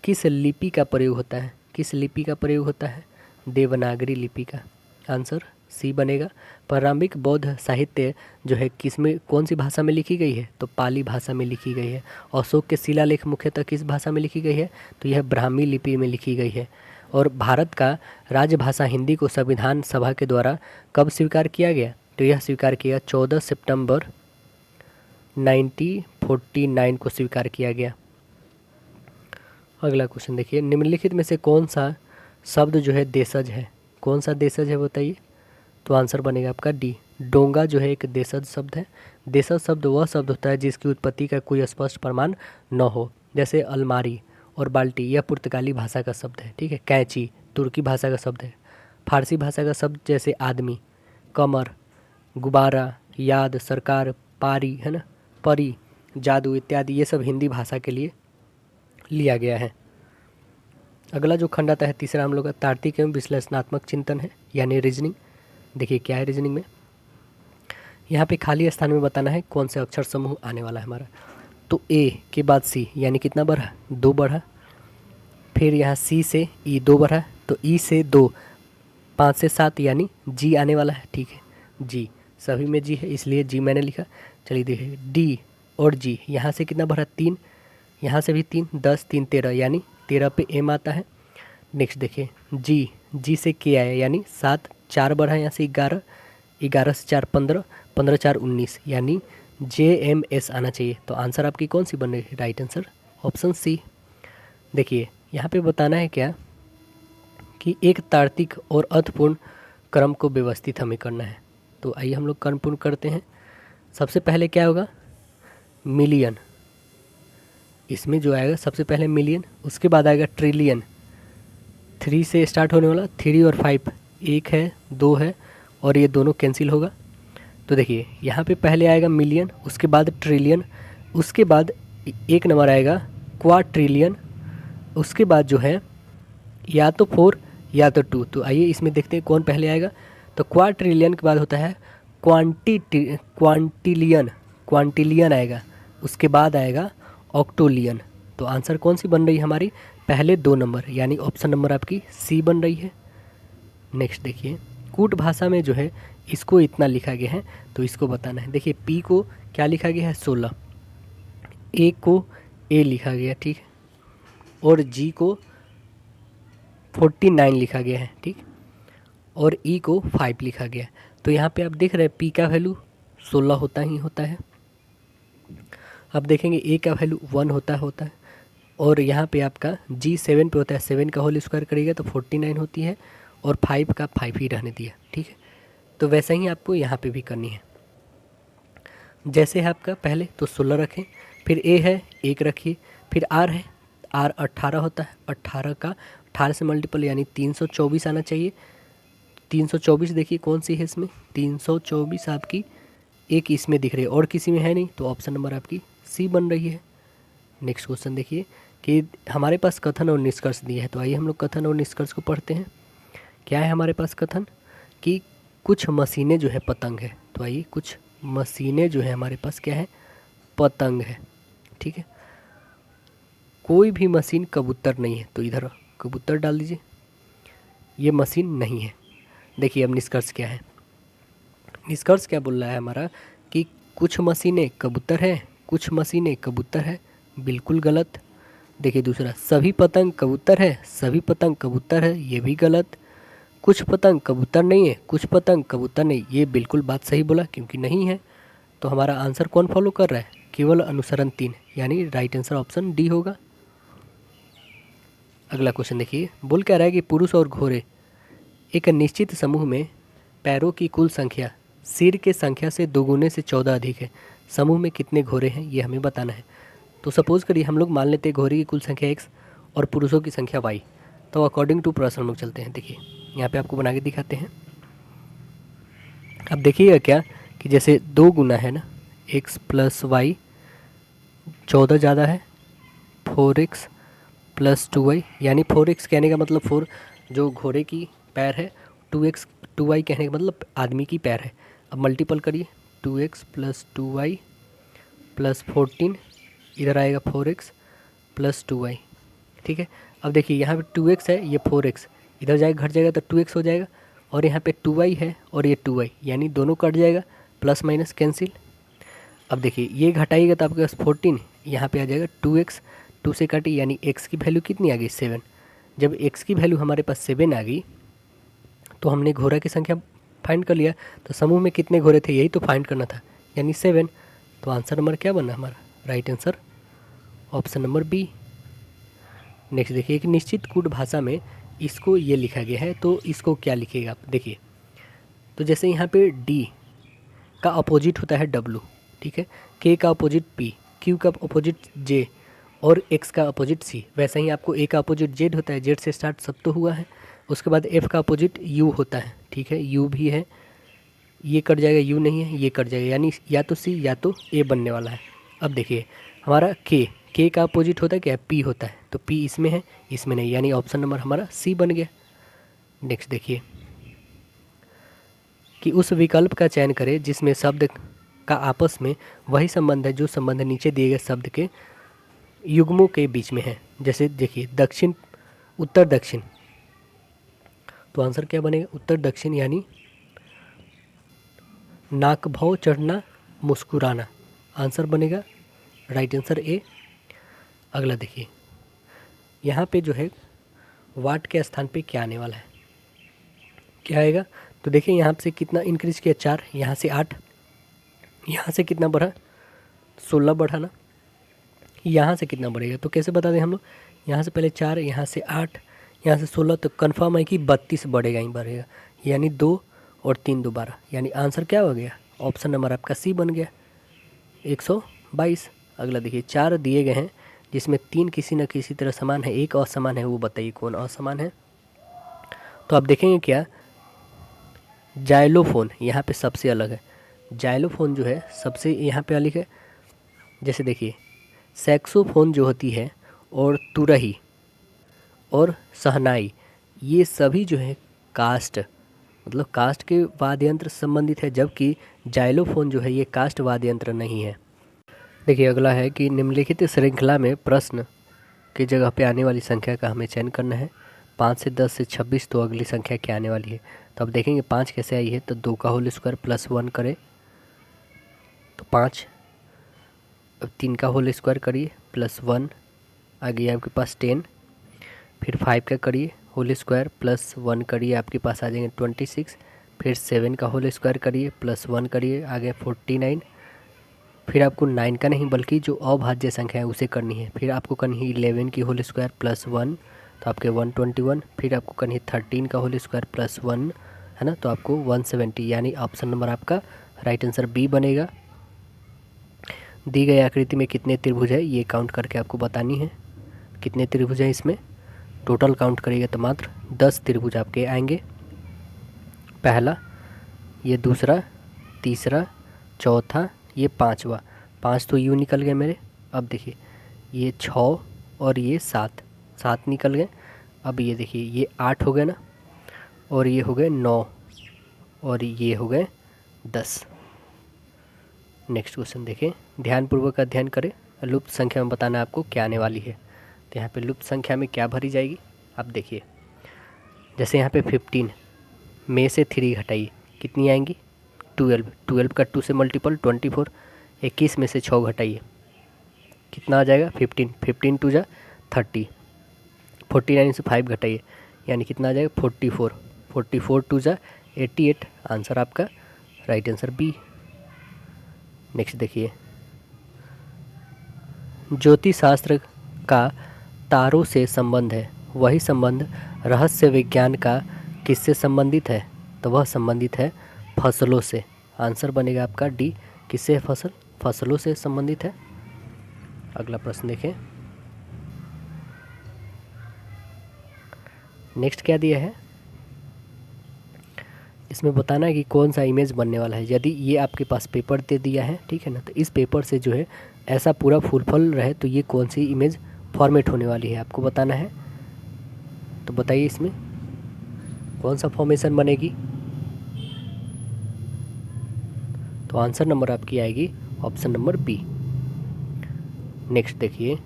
किस लिपि का प्रयोग होता है। किस लिपि का प्रयोग होता है, देवनागरी लिपि का। आंसर सी बनेगा। प्रारंभिक बौद्ध साहित्य जो है किसमें, कौन सी भाषा में लिखी गई है, तो पाली भाषा में लिखी गई है। अशोक के शिलालेख मुख्यतः किस भाषा में लिखी गई है, तो यह ब्राह्मी लिपि में लिखी गई है। और भारत का राजभाषा हिंदी को संविधान सभा के द्वारा कब स्वीकार किया गया, तो यह स्वीकार किया 14 सितंबर 1949 को स्वीकार किया गया। अगला क्वेश्चन देखिए, निम्नलिखित में से कौन सा शब्द जो है देशज है। कौन सा देशज है बताइए, तो आंसर बनेगा आपका डी, डोंगा जो है एक देशज शब्द है। देशज शब्द वह शब्द होता है जिसकी उत्पत्ति का कोई स्पष्ट प्रमाण न हो। जैसे अलमारी और बाल्टी यह पुर्तगाली भाषा का शब्द है, ठीक है। कैंची तुर्की भाषा का शब्द है। फारसी भाषा का शब्द जैसे आदमी, कमर, गुब्बारा, याद, सरकार, पारी है ना, परी, जादू इत्यादि ये सब हिंदी भाषा के लिए लिया गया है। अगला जो खंड आता है तीसरा हम लोग का तार्किक एवं विश्लेषणात्मक चिंतन है, यानी रीजनिंग। देखिए क्या है रीजनिंग में, यहाँ पे खाली स्थान में बताना है कौन से अक्षर समूह आने वाला है हमारा। तो ए के बाद सी यानी कितना बढ़ा, 2 बढ़ा। फिर यहाँ सी से ई 2 बढ़ा, तो ई से 2, 5 से 7 यानी जी आने वाला है, ठीक है। जी सभी में जी है इसलिए जी मैंने लिखा। चलिए देखिए डी और जी, यहाँ से कितना बढ़ा, 3, यहाँ से भी 3, 10 3 13 यानी 13 पे एम आता है। नेक्स्ट देखिए जी से के आया यानी 7, 4 बढ़ा यहाँ से 11, 11 से 4 15, 15 4 19 यानी JMS आना चाहिए। तो आंसर आपकी कौन सी बन रही है, राइट आंसर ऑप्शन सी। देखिए यहाँ पे बताना है क्या कि एक तार्किक और अर्थपूर्ण क्रम को व्यवस्थित हमें करना है। तो आइए हम लोग क्रमपूर्ण करते हैं। सबसे पहले क्या होगा, मिलियन, इसमें जो आएगा सबसे पहले मिलियन, उसके बाद आएगा ट्रिलियन। 3 से स्टार्ट होने वाला, 3 और 5, 1 है 2 है और ये दोनों कैंसिल होगा। तो देखिए यहाँ पे पहले आएगा मिलियन, उसके बाद ट्रिलियन, उसके बाद एक नंबर आएगा क्वाट्रिलियन, उसके बाद जो है या तो 4 या तो 2। तो आइए इसमें देखते हैं कौन पहले आएगा। तो क्वाट्रिलियन के बाद होता है क्वांटिलियन आएगा, उसके बाद आएगा ऑक्टोलियन। तो आंसर कौन सी बन रही है हमारी, पहले 2 नंबर यानी ऑप्शन नंबर आपकी सी बन रही है। नेक्स्ट देखिए कूट भाषा में जो है इसको इतना लिखा गया है तो इसको बताना है। देखिए पी को क्या लिखा गया है 16, ए को ए लिखा गया, ठीक है, और जी को 49 लिखा गया है, ठीक, और ई को 5 लिखा गया है। तो यहाँ पे आप देख रहे हैं पी का वैल्यू 16 होता ही होता है। अब देखेंगे ए का वैल्यू 1 होता है और यहाँ पे आपका जी 7 पे होता है, 7 का होल स्क्वायर करिएगा तो 49 होती है और 5 का 5 ही रहने दिया, ठीक है। तो वैसे ही आपको यहाँ पे भी करनी है। जैसे है आपका पहले तो 16 रखें, फिर ए है 1 रखिए, फिर आर है आर 18 होता है, 18 का 18 से मल्टीपल यानी 324 आना चाहिए। 324 देखिए कौन सी है इसमें, 324 आपकी एक इसमें दिख रही है और किसी में है नहीं, तो ऑप्शन नंबर आपकी सी बन रही है। नेक्स्ट क्वेश्चन देखिए कि हमारे पास कथन और निष्कर्ष दिया है, तो आइए हम लोग कथन और निष्कर्ष को पढ़ते हैं। क्या है हमारे पास कथन कि कुछ मशीनें जो है पतंग है, तो आइए कुछ मशीनें जो है हमारे पास क्या है, पतंग है। ठीक है, कोई भी मशीन कबूतर नहीं है, तो इधर कबूतर डाल दीजिए, ये मशीन नहीं है। देखिए अब निष्कर्ष क्या है, निष्कर्ष क्या बोल रहा है हमारा कि कुछ मशीनें कबूतर है, कुछ मशीनें कबूतर है, बिल्कुल गलत। देखिए दूसरा, सभी पतंग कबूतर है, सभी पतंग कबूतर है, ये भी गलत। कुछ पतंग कबूतर नहीं है, कुछ पतंग कबूतर नहीं, ये बिल्कुल बात सही बोला क्योंकि नहीं है। तो हमारा आंसर कौन फॉलो कर रहा है, केवल अनुसरण 3, यानी राइट आंसर ऑप्शन डी होगा। अगला क्वेश्चन देखिए, बोल क्या रहा है कि पुरुष और घोड़े एक निश्चित समूह में पैरों की कुल संख्या सिर के संख्या से दोगुने से 14 अधिक है। समूह में कितने घोड़े हैं ये हमें बताना है। तो सपोज करिए हम लोग मान लेते हैं घोड़े की कुल संख्या x और पुरुषों की संख्या y। तो अकॉर्डिंग टू प्रश्न हम लोग चलते हैं। देखिए यहाँ पे आपको बना के दिखाते हैं। अब देखिएगा क्या कि जैसे 2 गुना है ना, x प्लस वाई 14 ज़्यादा है 4x प्लस 2y, यानी 4x कहने का मतलब 4 जो घोड़े की पैर है, 2x 2y कहने का मतलब आदमी की पैर है। अब मल्टीपल करिए, 2x प्लस 2y प्लस 14, इधर आएगा 4x प्लस 2y। ठीक है, अब देखिए यहाँ पे 2x है, ये 4x इधर जाएगा घट जाएगा तो 2x हो जाएगा, और यहाँ पे 2y है और ये 2y, यानी दोनों कट जाएगा, प्लस माइनस कैंसिल। अब देखिए ये घटाइएगा तो आपके पास 14, यहाँ पे आ जाएगा 2x, 2 से काटी यानी x की वैल्यू कितनी आ गई 7। जब x की वैल्यू हमारे पास 7 आ गई तो हमने घोड़ा की संख्या फाइंड कर लिया। तो समूह में कितने घोड़े थे यही तो फाइंड करना था, यानी 7। तो आंसर नंबर क्या बना हमारा, right answer option number B. Next देखिए, एक निश्चित कूट भाषा में इसको ये लिखा गया है, तो इसको क्या लिखिएगा आप देखिए। तो जैसे यहाँ पे डी का अपोजिट होता है डब्लू, ठीक है, के का अपोजिट पी, क्यू का अपोजिट जे और एक्स का अपोजिट सी, वैसे ही आपको ए का अपोजिट जेड होता है, जेड से स्टार्ट सब तो हुआ है। उसके बाद एफ का अपोजिट यू होता है, ठीक है, यू भी है, ये कट जाएगा, यू नहीं है, ये कट जाएगा, यानी या तो सी या तो ए बनने वाला है। अब देखिए हमारा के का अपोजिट होता है क्या, पी होता है, तो पी इसमें है, इसमें नहीं, यानी ऑप्शन नंबर हमारा सी बन गया। नेक्स्ट देखिए कि उस विकल्प का चयन करें जिसमें शब्द का आपस में वही संबंध है जो संबंध नीचे दिए गए शब्द के युग्मों के बीच में है। जैसे देखिए दक्षिण उत्तर दक्षिण, तो आंसर क्या बनेगा, उत्तर दक्षिण, यानी नाक भाव चढ़ना मुस्कुराना, आंसर बनेगा राइट आंसर ए। अगला देखिए यहाँ पे जो है वाट के स्थान पे क्या आने वाला है, क्या आएगा, तो देखिए यहाँ से कितना इंक्रीज किया 4, यहाँ से 8, यहाँ से कितना बढ़ा 16 बढ़ा ना, यहाँ से कितना बढ़ेगा, तो कैसे बता दें हम लोग, यहाँ से पहले 4, यहाँ से 8, यहाँ से 16, तो कन्फर्म है कि 32 बढ़ेगा ही बढ़ेगा, यानी 2 और 3 दोबारा, यानी आंसर क्या हो गया, ऑप्शन नंबर आपका सी बन गया 122। अगला देखिए 4 दिए गए हैं जिसमें 3 किसी न किसी तरह समान है, एक असमान है, वो बताइए कौन असमान है। तो आप देखेंगे क्या, जाइलोफोन यहाँ पे सबसे अलग है, जाइलोफोन जो है सबसे यहाँ पे अलग है। जैसे देखिए सैक्सोफोन जो होती है और तुरही और शहनाई, ये सभी जो है कास्ट मतलब कास्ट के वाद्य यंत्र संबंधित है, जबकि जाइलोफोन जो है ये कास्ट वाद्य यंत्र नहीं है। देखिए अगला है कि निम्नलिखित श्रृंखला में प्रश्न की जगह पे आने वाली संख्या का हमें चयन करना है। 5 से 10 से 26, तो अगली संख्या क्या आने वाली है, तो अब देखेंगे 5 कैसे आई है, तो 2 का होल स्क्वायर प्लस 1 करें तो 5, अब 3 का होल स्क्वायर करिए प्लस 1, आ गई आपके पास 10, फिर 5 का करिए होल स्क्वायर प्लस 1 करिए, आपके पास आ जाएंगे 26, फिर 7 का होल स्क्वायर करिए प्लस 1 करिए, आ गए 49, फिर आपको 9 का नहीं बल्कि जो अभाज्य संख्या है उसे करनी है, फिर आपको करनी है 11 की होल स्क्वायर प्लस 1, तो आपके 121, फिर आपको करनी है 13 का होल स्क्वायर प्लस 1, है ना, तो आपको 170, यानी ऑप्शन नंबर आपका राइट आंसर बी बनेगा। दी गई आकृति में कितने त्रिभुज है ये काउंट करके आपको बतानी है। कितने त्रिभुज हैं इसमें, टोटल काउंट करिएगा तो मात्र 10 त्रिभुज आपके आएंगे। पहला, ये दूसरा, तीसरा, चौथा, ये पांचवा, 5 तो यूँ निकल गए मेरे। अब देखिए ये 6 और ये 7, 7 निकल गए। अब ये देखिए ये 8 हो गए ना, और ये हो गए 9, और ये हो गए 10। नेक्स्ट क्वेश्चन देखें, ध्यानपूर्वक अध्ययन करें। लुप्त संख्या में बताना आपको क्या आने वाली है। तो यहाँ पे लुप्त संख्या में क्या भरी जाएगी, आप देखिए। जैसे यहाँ पे 15 में से 3 घटाइए, कितनी आएंगी 12, 12 का 2 से मल्टीपल 24। 21 में से 6 घटाइए, कितना आ जाएगा 15, 15 2 जा 30। 49 से 5 घटाइए, यानी कितना आ जाएगा 44, 44 2 जा 88। आंसर आपका राइट आंसर बी। नेक्स्ट देखिए, ज्योतिष शास्त्र का तारों से संबंध है, वही संबंध रहस्य विज्ञान का किससे संबंधित है। तो वह संबंधित है फसलों से। आंसर बनेगा आपका डी, किससे है, फसलों से संबंधित है। अगला प्रश्न देखें, नेक्स्ट क्या दिया है, इसमें बताना है कि कौन सा इमेज बनने वाला है। यदि ये आपके पास पेपर दे दिया है, ठीक है ना, तो इस पेपर से जो है ऐसा पूरा फुलफल रहे तो ये कौन सी इमेज फॉर्मेट होने वाली है आपको बताना है। तो बताइए इसमें कौन सा फॉर्मेशन बनेगी। तो आंसर नंबर आपकी आएगी ऑप्शन नंबर बी। नेक्स्ट देखिए,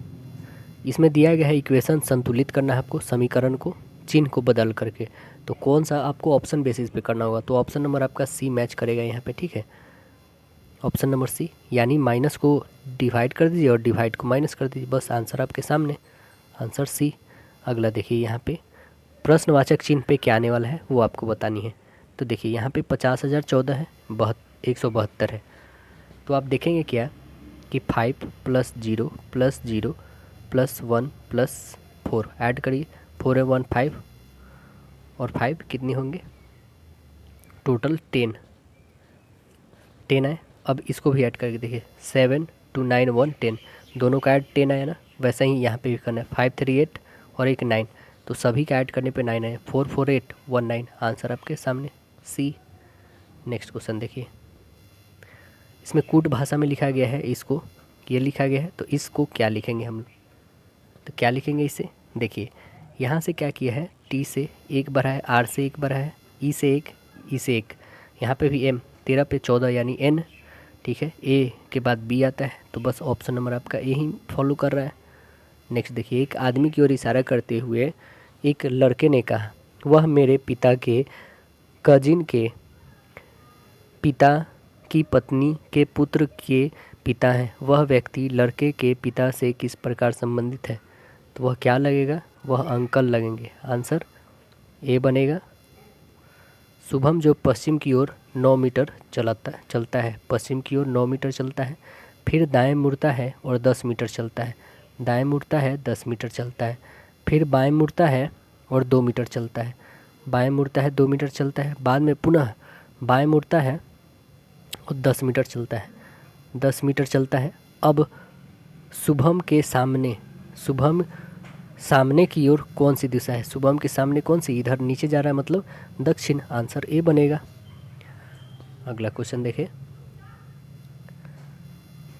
इसमें दिया गया है इक्वेशन संतुलित करना है आपको, समीकरण को चिन्ह को बदल करके। तो कौन सा आपको ऑप्शन बेसिस पे करना होगा। तो ऑप्शन नंबर आपका सी मैच करेगा यहाँ पे, ठीक है। ऑप्शन नंबर सी, यानी माइनस को डिवाइड कर दीजिए और डिवाइड को माइनस कर दीजिए, बस आंसर आपके सामने, आंसर सी। अगला देखिए, यहाँ पे प्रश्नवाचक चिन्ह पे क्या आने वाला है वो आपको बतानी है। तो देखिए यहाँ पे 50,014 है, 172 है। तो आप देखेंगे क्या कि 5 + 0 + 0 + 1 + 4 ऐड करिए, 4 1 5 और 5 कितने होंगे, टोटल 10 आए। अब इसको भी ऐड करके देखिए, 7 2 9 1 10, दोनों का ऐड 10 आया ना। वैसा ही यहाँ पे भी करना है, 5 3 8 और एक 9, तो सभी का ऐड करने पे 9 आए, 4 4 8 1 9। आंसर आपके सामने सी। नेक्स्ट क्वेश्चन देखिए, इसमें कूट भाषा में लिखा गया है, इसको ये लिखा गया है, तो इसको क्या लिखेंगे हम। तो क्या लिखेंगे इसे, देखिए यहाँ से क्या किया है, टी से 1 बढ़ा है, आर से 1 बढ़ा है, ई से 1, ई से 1, यहाँ पे भी एम, 13 पे 14 यानी एन, ठीक है। ए के बाद बी आता है, तो बस ऑप्शन नंबर आपका ए ही फॉलो कर रहा है। नेक्स्ट देखिए, एक आदमी की ओर इशारा करते हुए एक लड़के ने कहा, वह मेरे पिता के कजिन के पिता की पत्नी के पुत्र के पिता हैं। वह व्यक्ति लड़के के पिता से किस प्रकार संबंधित है। तो वह क्या लगेगा, वह अंकल लगेंगे। आंसर ए बनेगा। शुभम जो पश्चिम की ओर 9 मीटर चलता है, पश्चिम की ओर 9 मीटर चलता है, फिर दाएं मुड़ता है और 10 मीटर चलता है, दाएं मुड़ता है 10 मीटर चलता है, फिर बाएं मुड़ता है और 2 मीटर चलता है, बाएं मुड़ता है 2 मीटर चलता है, बाद में पुनः बाएं मुड़ता है और 10 मीटर चलता है, 10 मीटर चलता है। अब शुभम सामने की ओर कौन सी दिशा है, शुभम के सामने कौन सी, इधर नीचे जा रहा है, मतलब दक्षिण। आंसर ए बनेगा। अगला क्वेश्चन देखें,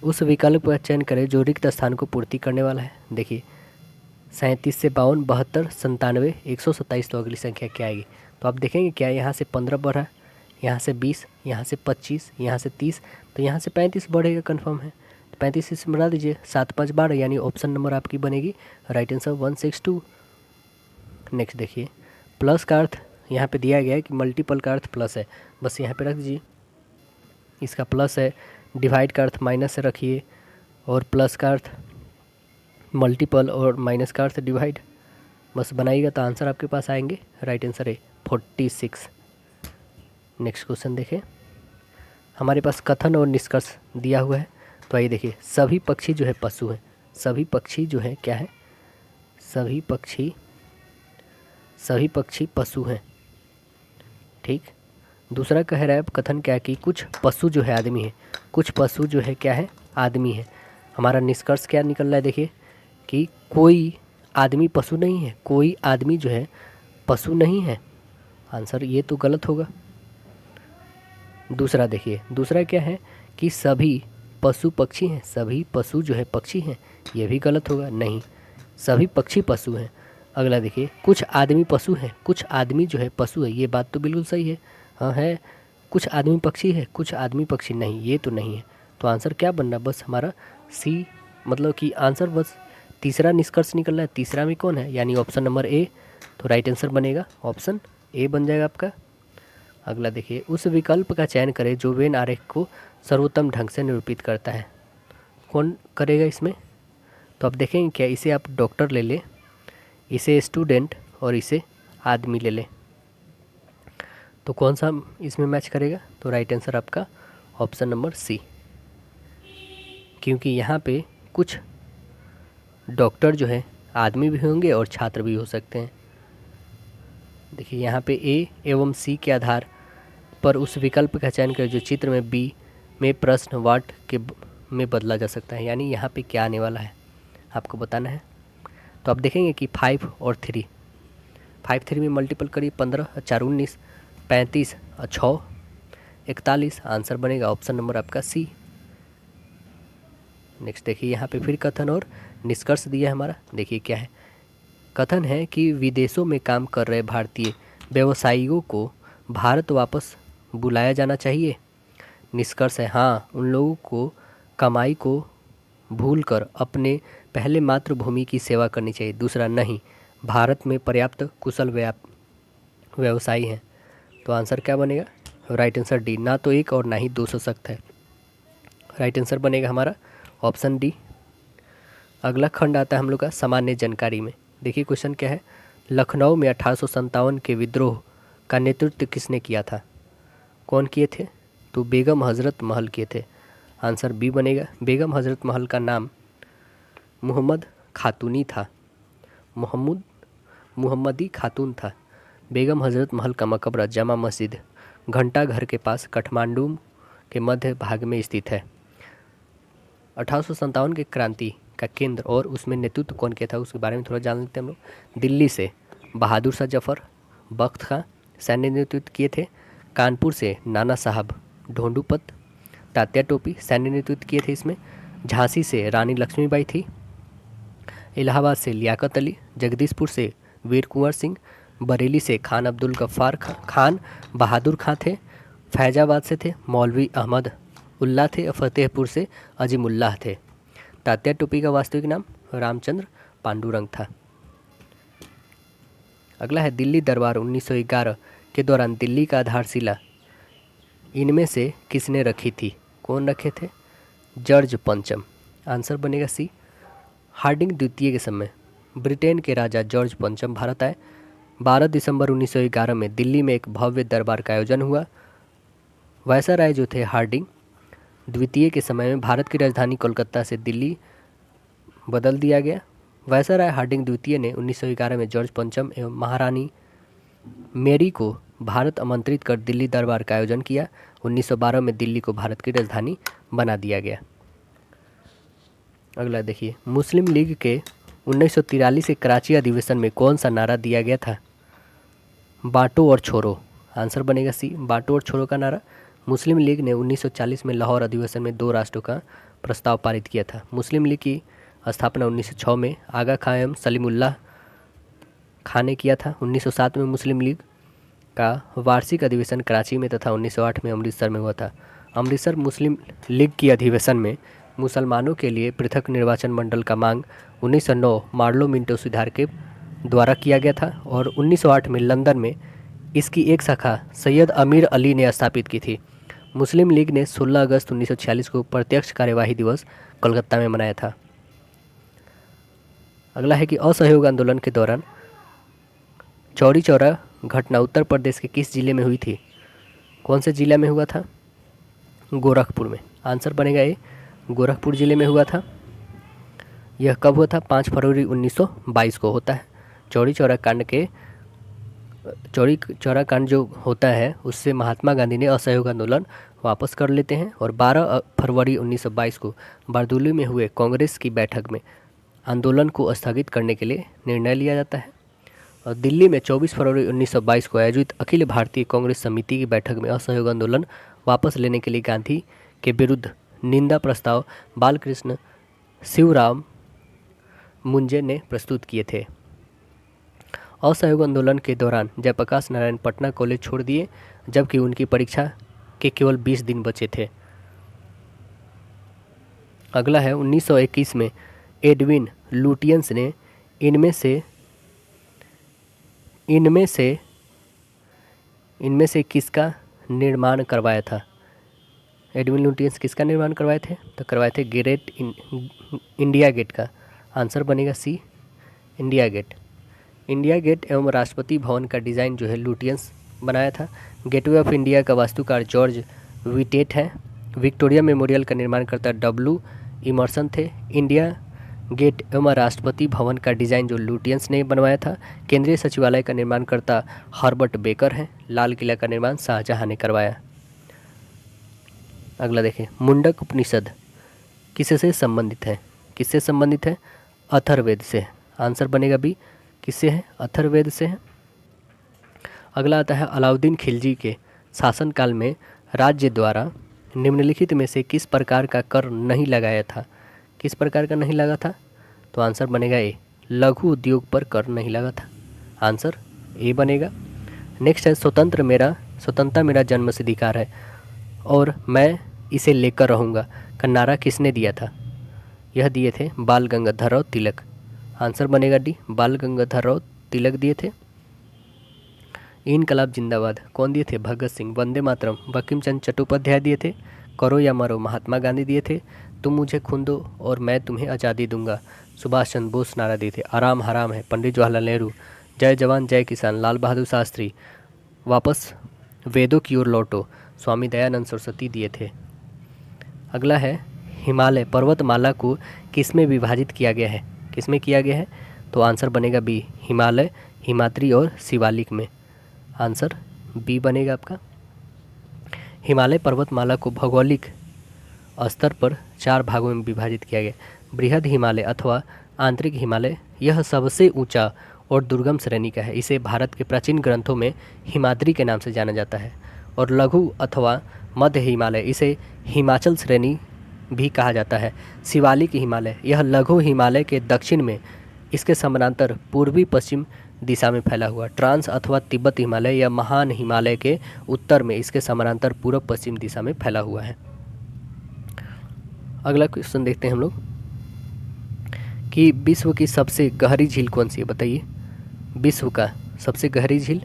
उस विकल्प का चयन करें जो रिक्त स्थान को पूर्ति करने वाला है। देखिए 37 से 52, 72, 97, 127, तो अगली संख्या क्या आएगी। तो आप देखेंगे क्या, यहाँ से 15 बढ़ा, यहाँ से 20, यहाँ से 25, यहाँ से 30, तो यहाँ से 35 बढ़ेगा, कन्फर्म है। 35 से बढ़ा दीजिए, 7 5 12, यानी ऑप्शन नंबर आपकी बनेगी राइट आंसर 162। नेक्स्ट देखिए, प्लस का अर्थ यहाँ पे दिया गया है कि मल्टीपल का अर्थ प्लस है, बस यहाँ पे रख दीजिए, इसका प्लस है। डिवाइड का अर्थ माइनस से रखिए, और प्लस का अर्थ मल्टीपल और माइनस का अर्थ डिवाइड, बस बनाइएगा तो आंसर आपके पास आएंगे राइट आंसर है 46। नेक्स्ट क्वेश्चन देखें, हमारे पास कथन और निष्कर्ष दिया हुआ है। तो आइए देखिए, सभी पक्षी जो है पशु हैं, सभी पक्षी जो है क्या है, सभी पक्षी पशु हैं, ठीक। दूसरा कह रहा है कथन क्या है कि कुछ पशु जो है आदमी है, कुछ पशु जो है क्या है, आदमी है। हमारा निष्कर्ष क्या निकल रहा है, देखिए कि कोई आदमी पशु नहीं है, कोई आदमी जो है पशु नहीं है। आंसर ये तो गलत होगा। दूसरा देखिए, दूसरा क्या है कि सभी पशु पक्षी हैं, सभी पशु जो है पक्षी हैं, ये भी गलत होगा। नहीं, सभी पक्षी पशु हैं। अगला देखिए, कुछ आदमी पशु हैं, कुछ आदमी जो है पशु है, ये बात तो बिल्कुल सही है। हाँ है, कुछ आदमी पक्षी है, कुछ आदमी पक्षी नहीं, ये तो नहीं है। तो आंसर क्या बनना, बस हमारा सी, मतलब कि आंसर बस तीसरा निष्कर्ष निकल रहा है। तीसरा में कौन है, यानी ऑप्शन नंबर ए। तो राइट आंसर बनेगा ऑप्शन ए बन जाएगा आपका। अगला देखिए, उस विकल्प का चयन करें जो वेन आरेख को सर्वोत्तम ढंग से निरूपित करता है। कौन करेगा इसमें, तो आप देखेंगे क्या, इसे आप डॉक्टर ले लें, इसे स्टूडेंट और इसे आदमी ले लें, तो कौन सा इसमें मैच करेगा। तो राइट आंसर आपका ऑप्शन नंबर सी, क्योंकि यहाँ पे कुछ डॉक्टर जो है आदमी भी होंगे और छात्र भी हो सकते हैं। देखिए यहाँ पे ए एवं सी के आधार पर उस विकल्प का चयन करें जो चित्र में बी में प्रश्न वाट के में बदला जा सकता है। यानी यहाँ पे क्या आने वाला है आपको बताना है। तो आप देखेंगे कि 5 और 3, 5 3 में मल्टीपल करिए, 15 4 19, 35 और 6 41। आंसर बनेगा ऑप्शन नंबर आपका सी। नेक्स्ट देखिए, यहाँ पे फिर कथन और निष्कर्ष दिया है हमारा। देखिए क्या है, कथन है कि विदेशों में काम कर रहे भारतीय व्यवसायियों को भारत वापस बुलाया जाना चाहिए। निष्कर्ष है हाँ, उन लोगों को कमाई को भूलकर अपने पहले मातृभूमि की सेवा करनी चाहिए। दूसरा, नहीं, भारत में पर्याप्त कुशल व्यवसायी हैं। तो आंसर क्या बनेगा, राइट आंसर डी, ना तो एक और ना ही दो सशक्त है। राइट आंसर बनेगा हमारा ऑप्शन डी। अगला खंड आता है हम लोग का सामान्य जानकारी में। देखिए क्वेश्चन क्या है, लखनऊ में 1857 के विद्रोह का नेतृत्व किसने किया था। कौन किए थे, तो बेगम हज़रत महल किए थे। आंसर बी बनेगा। बेगम हज़रत महल का नाम मोहम्मद खातूनी था, मुहम्मदी खातून था। बेगम हज़रत महल का मकबरा जामा मस्जिद घंटा घर के पास काठमांडू के मध्य भाग में स्थित है। 1857 के क्रांति का केंद्र और उसमें नेतृत्व कौन किया था उसके बारे में थोड़ा जान लेते हैं हम लोग। दिल्ली से बहादुर शाह जफर बख्त खां सैन्य नेतृत्व किए थे। कानपुर से नाना साहब ढोंडूपत तात्या टोपी सैन्य नेतृत्व किए थे इसमें। झांसी से रानी लक्ष्मीबाई थी। इलाहाबाद से लियाकत अली। जगदीशपुर से वीर कुंवर सिंह। बरेली से खान अब्दुल गफ्फार खान बहादुर खां थे। फैजाबाद से थे मौलवी अहमद उल्लाह थे। फतेहपुर से अजीमुल्लाह थे। तात्या टोपी का वास्तविक नाम रामचंद्र पांडुरंग था। अगला है दिल्ली दरबार 1911 के दौरान दिल्ली का आधारशिला इनमें से किसने रखी थी। कौन रखे थे, जॉर्ज पंचम। आंसर बनेगा सी। हार्डिंग द्वितीय के समय ब्रिटेन के राजा जॉर्ज पंचम भारत आए। 12 दिसंबर 1911 में दिल्ली में एक भव्य दरबार का आयोजन हुआ। वायसराय जो थे हार्डिंग द्वितीय के समय में भारत की राजधानी कोलकाता से दिल्ली बदल दिया गया। वायसराय हार्डिंग द्वितीय ने 1911 में जॉर्ज पंचम एवं महारानी मेरी को भारत आमंत्रित कर दिल्ली दरबार का आयोजन किया। 1912 में दिल्ली को भारत की राजधानी बना दिया गया। अगला देखिए, मुस्लिम लीग के 1943 के कराची अधिवेशन में कौन सा नारा दिया गया था। बांटो और छोड़ो। आंसर बनेगा सी, बांटो और छोड़ो का नारा। मुस्लिम लीग ने 1940 में लाहौर अधिवेशन में 2 राष्ट्रों का प्रस्ताव पारित किया था। मुस्लिम लीग की स्थापना 1906 में आगा खां एवं सलीमुल्लाह खां ने किया था। 1907 में मुस्लिम लीग का वार्षिक अधिवेशन कराची में तथा 1908 में अमृतसर में हुआ था। अमृतसर मुस्लिम लीग की अधिवेशन में मुसलमानों के लिए पृथक निर्वाचन मंडल का मांग 1909 मार्लो मिंटो सुधार के द्वारा किया गया था और 1908 में लंदन में इसकी एक शाखा सैयद अमीर अली ने स्थापित की थी। मुस्लिम लीग ने 16 अगस्त 1946 को प्रत्यक्ष कार्यवाही दिवस कोलकाता में मनाया था। अगला है कि असहयोग आंदोलन के दौरान चौरी चौरा घटना उत्तर प्रदेश के किस जिले में हुई थी। कौन से जिले में हुआ था, गोरखपुर में। आंसर बनेगा ए, गोरखपुर जिले में हुआ था। यह कब हुआ था, 5 फरवरी 1922 को होता है। चौरी चौरा कांड जो होता है उससे महात्मा गांधी ने असहयोग आंदोलन वापस कर लेते हैं और 12 फरवरी 1922 को बारदोली में हुए कांग्रेस की बैठक में आंदोलन को स्थगित करने के लिए निर्णय लिया जाता है। और दिल्ली में 24 फरवरी 1922 को आयोजित अखिल भारतीय कांग्रेस समिति की बैठक में असहयोग आंदोलन वापस लेने के लिए गांधी के विरुद्ध निंदा प्रस्ताव बालकृष्ण शिवराम मुंजे ने प्रस्तुत किए थे। असहयोग आंदोलन के दौरान जयप्रकाश नारायण पटना कॉलेज छोड़ दिए, जबकि उनकी परीक्षा के केवल 20 दिन बचे थे। अगला है 1921 में एडविन लुटियंस ने इनमें से किसका निर्माण करवाया था? एडविन लुटियंस किसका निर्माण करवाए थे? तो करवाए थे इंडिया गेट का। आंसर बनेगा सी, इंडिया गेट। इंडिया गेट एवं राष्ट्रपति भवन का डिज़ाइन जो है लुटियंस बनाया था। गेटवे ऑफ इंडिया का वास्तुकार जॉर्ज विटेट है। विक्टोरिया मेमोरियल का निर्माणकर्ता डब्ल्यू इमर्सन थे। इंडिया गेट एवं राष्ट्रपति भवन का डिज़ाइन जो लुटियंस ने बनवाया था। केंद्रीय सचिवालय का निर्माणकर्ता हर्बर्ट बेकर हैं। लाल किला का निर्माण शाहजहां ने करवाया। अगला देखें, मुंडक उपनिषद किससे संबंधित है? किससे संबंधित है? अथर्ववेद से। आंसर बनेगा बी, किससे है? अथर्ववेद से है। अगला आता है अलाउद्दीन खिलजी के शासनकाल में राज्य द्वारा निम्नलिखित में से किस प्रकार का कर नहीं लगाया था? किस प्रकार का नहीं लगा था? तो आंसर बनेगा ए, लघु उद्योग पर कर नहीं लगा था। आंसर ए बनेगा। नेक्स्ट है स्वतंत्रता मेरा जन्मसिद्धिकार है और मैं इसे लेकर रहूँगा का नारा किसने दिया था? यह दिए थे बाल गंगाधर राव तिलक। आंसर बनेगा डी, बाल गंगाधर राव तिलक दिए थे। इनकलाब जिंदाबाद कौन दिए थे? भगत सिंह। वंदे मातरम बंकिम चंद्र चट्टोपाध्याय दिए थे। करो या मरो महात्मा गांधी दिए थे। तुम मुझे खून दो और मैं तुम्हें आज़ादी दूंगा सुभाष चंद्र बोस नारा दिए थे। आराम हराम है पंडित जवाहरलाल नेहरू। जय जवान जय किसान लाल बहादुर शास्त्री। वापस वेदों की ओर लौटो स्वामी दयानंद सरस्वती दिए थे। अगला है हिमालय पर्वतमाला को किसमें विभाजित किया गया है? किसमें किया गया है? तो आंसर बनेगा बी, हिमालय, हिमाद्री और शिवालिक में। आंसर बी बनेगा आपका। हिमालय पर्वतमाला को भौगोलिक स्तर पर 4 भागों में विभाजित किया गया। बृहद हिमालय अथवा आंतरिक हिमालय यह सबसे ऊंचा और दुर्गम श्रेणी का है। इसे भारत के प्राचीन ग्रंथों में हिमाद्री के नाम से जाना जाता है। और लघु अथवा मध्य हिमालय इसे हिमाचल श्रेणी भी कहा जाता है। शिवालिक हिमालय यह लघु हिमालय के दक्षिण में इसके समानांतर पूर्वी पश्चिम दिशा में फैला हुआ। ट्रांस अथवा तिब्बत हिमालय या महान हिमालय के उत्तर में इसके समानांतर पूर्व पश्चिम दिशा में फैला हुआ है। अगला क्वेश्चन देखते हैं हम लोग कि विश्व की सबसे गहरी झील कौन सी है? बताइए, विश्व का सबसे गहरी झील।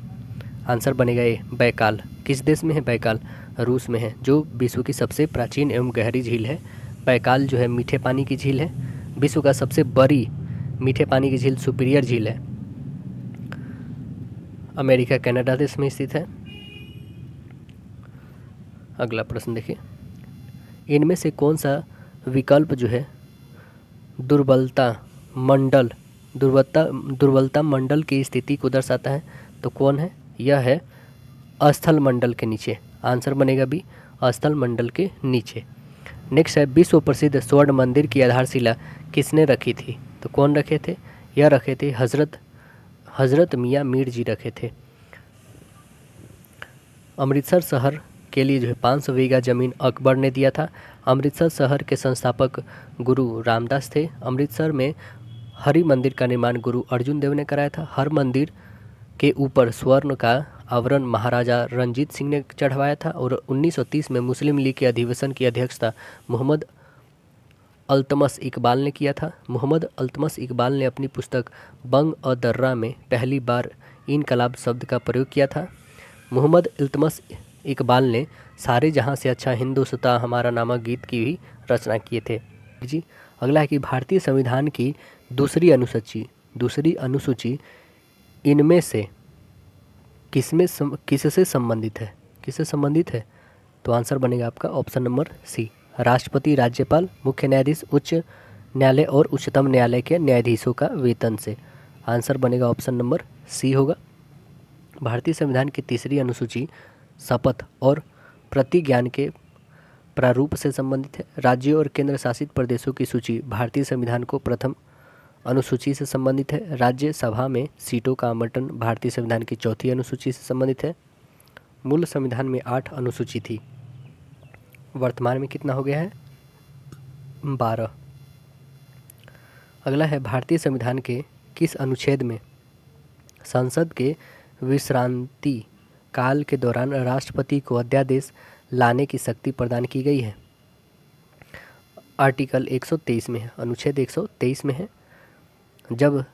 आंसर बनेगा ए, बैकाल। किस देश में है बैकाल? रूस में है। जो विश्व की सबसे प्राचीन एवं गहरी झील है बैकाल जो है मीठे पानी की झील है। विश्व का सबसे बड़ी मीठे पानी की झील सुपीरियर झील है। अमेरिका कनाडा देश में स्थित है। अगला प्रश्न देखिए, इनमें से कौन सा विकल्प जो है दुर्बलता मंडल की स्थिति को दर्शाता है? तो कौन है? यह है स्थल मंडल के नीचे। आंसर बनेगा बी, स्थल मंडल के नीचे। नेक्स्ट है विश्व प्रसिद्ध स्वर्ण मंदिर की आधारशिला किसने रखी थी? तो कौन रखे थे? यह रखे थे हजरत मियाँ मीर जी रखे थे। अमृतसर शहर के लिए जो है 500 बीघा जमीन अकबर ने दिया था। अमृतसर शहर के संस्थापक गुरु रामदास थे। अमृतसर में हरि मंदिर का निर्माण गुरु अर्जुन देव ने कराया था। हर मंदिर के ऊपर स्वर्ण का आवरण महाराजा रंजीत सिंह ने चढ़वाया था। और 1930 में मुस्लिम लीग के अधिवेशन की अध्यक्षता मोहम्मद अल्तमस इकबाल ने किया था। मोहम्मद अल्तमस इकबाल ने अपनी पुस्तक बंग अ दर्रा में पहली बार इनकलाब शब्द का प्रयोग किया था। मोहम्मद अल्तमस इकबाल ने सारे जहां से अच्छा हिंदुस्तां हमारा नामक गीत की भी रचना किए थे जी। अगला है कि भारतीय संविधान की दूसरी अनुसूची इनमें से किससे संबंधित है? किससे संबंधित है? तो आंसर बनेगा आपका ऑप्शन नंबर सी, राष्ट्रपति, राज्यपाल, मुख्य न्यायाधीश, उच्च न्यायालय और उच्चतम न्यायालय के न्यायाधीशों का वेतन से। आंसर बनेगा ऑप्शन नंबर सी होगा। भारतीय संविधान की तीसरी अनुसूची शपथ और प्रतिज्ञान के प्रारूप से संबंधित है। राज्यों और केंद्र शासित प्रदेशों की सूची भारतीय संविधान को प्रथम अनुसूची से संबंधित है। राज्यसभा में सीटों का आवंटन भारतीय संविधान की चौथी अनुसूची से संबंधित है। मूल संविधान में 8 अनुसूची थी, वर्तमान में कितना हो गया है? 12। अगला है भारतीय संविधान के किस अनुच्छेद में संसद के विश्रांति काल के दौरान राष्ट्रपति को अध्यादेश लाने की शक्ति प्रदान की गई है? आर्टिकल 123 में है, अनुच्छेद 123 में है। जब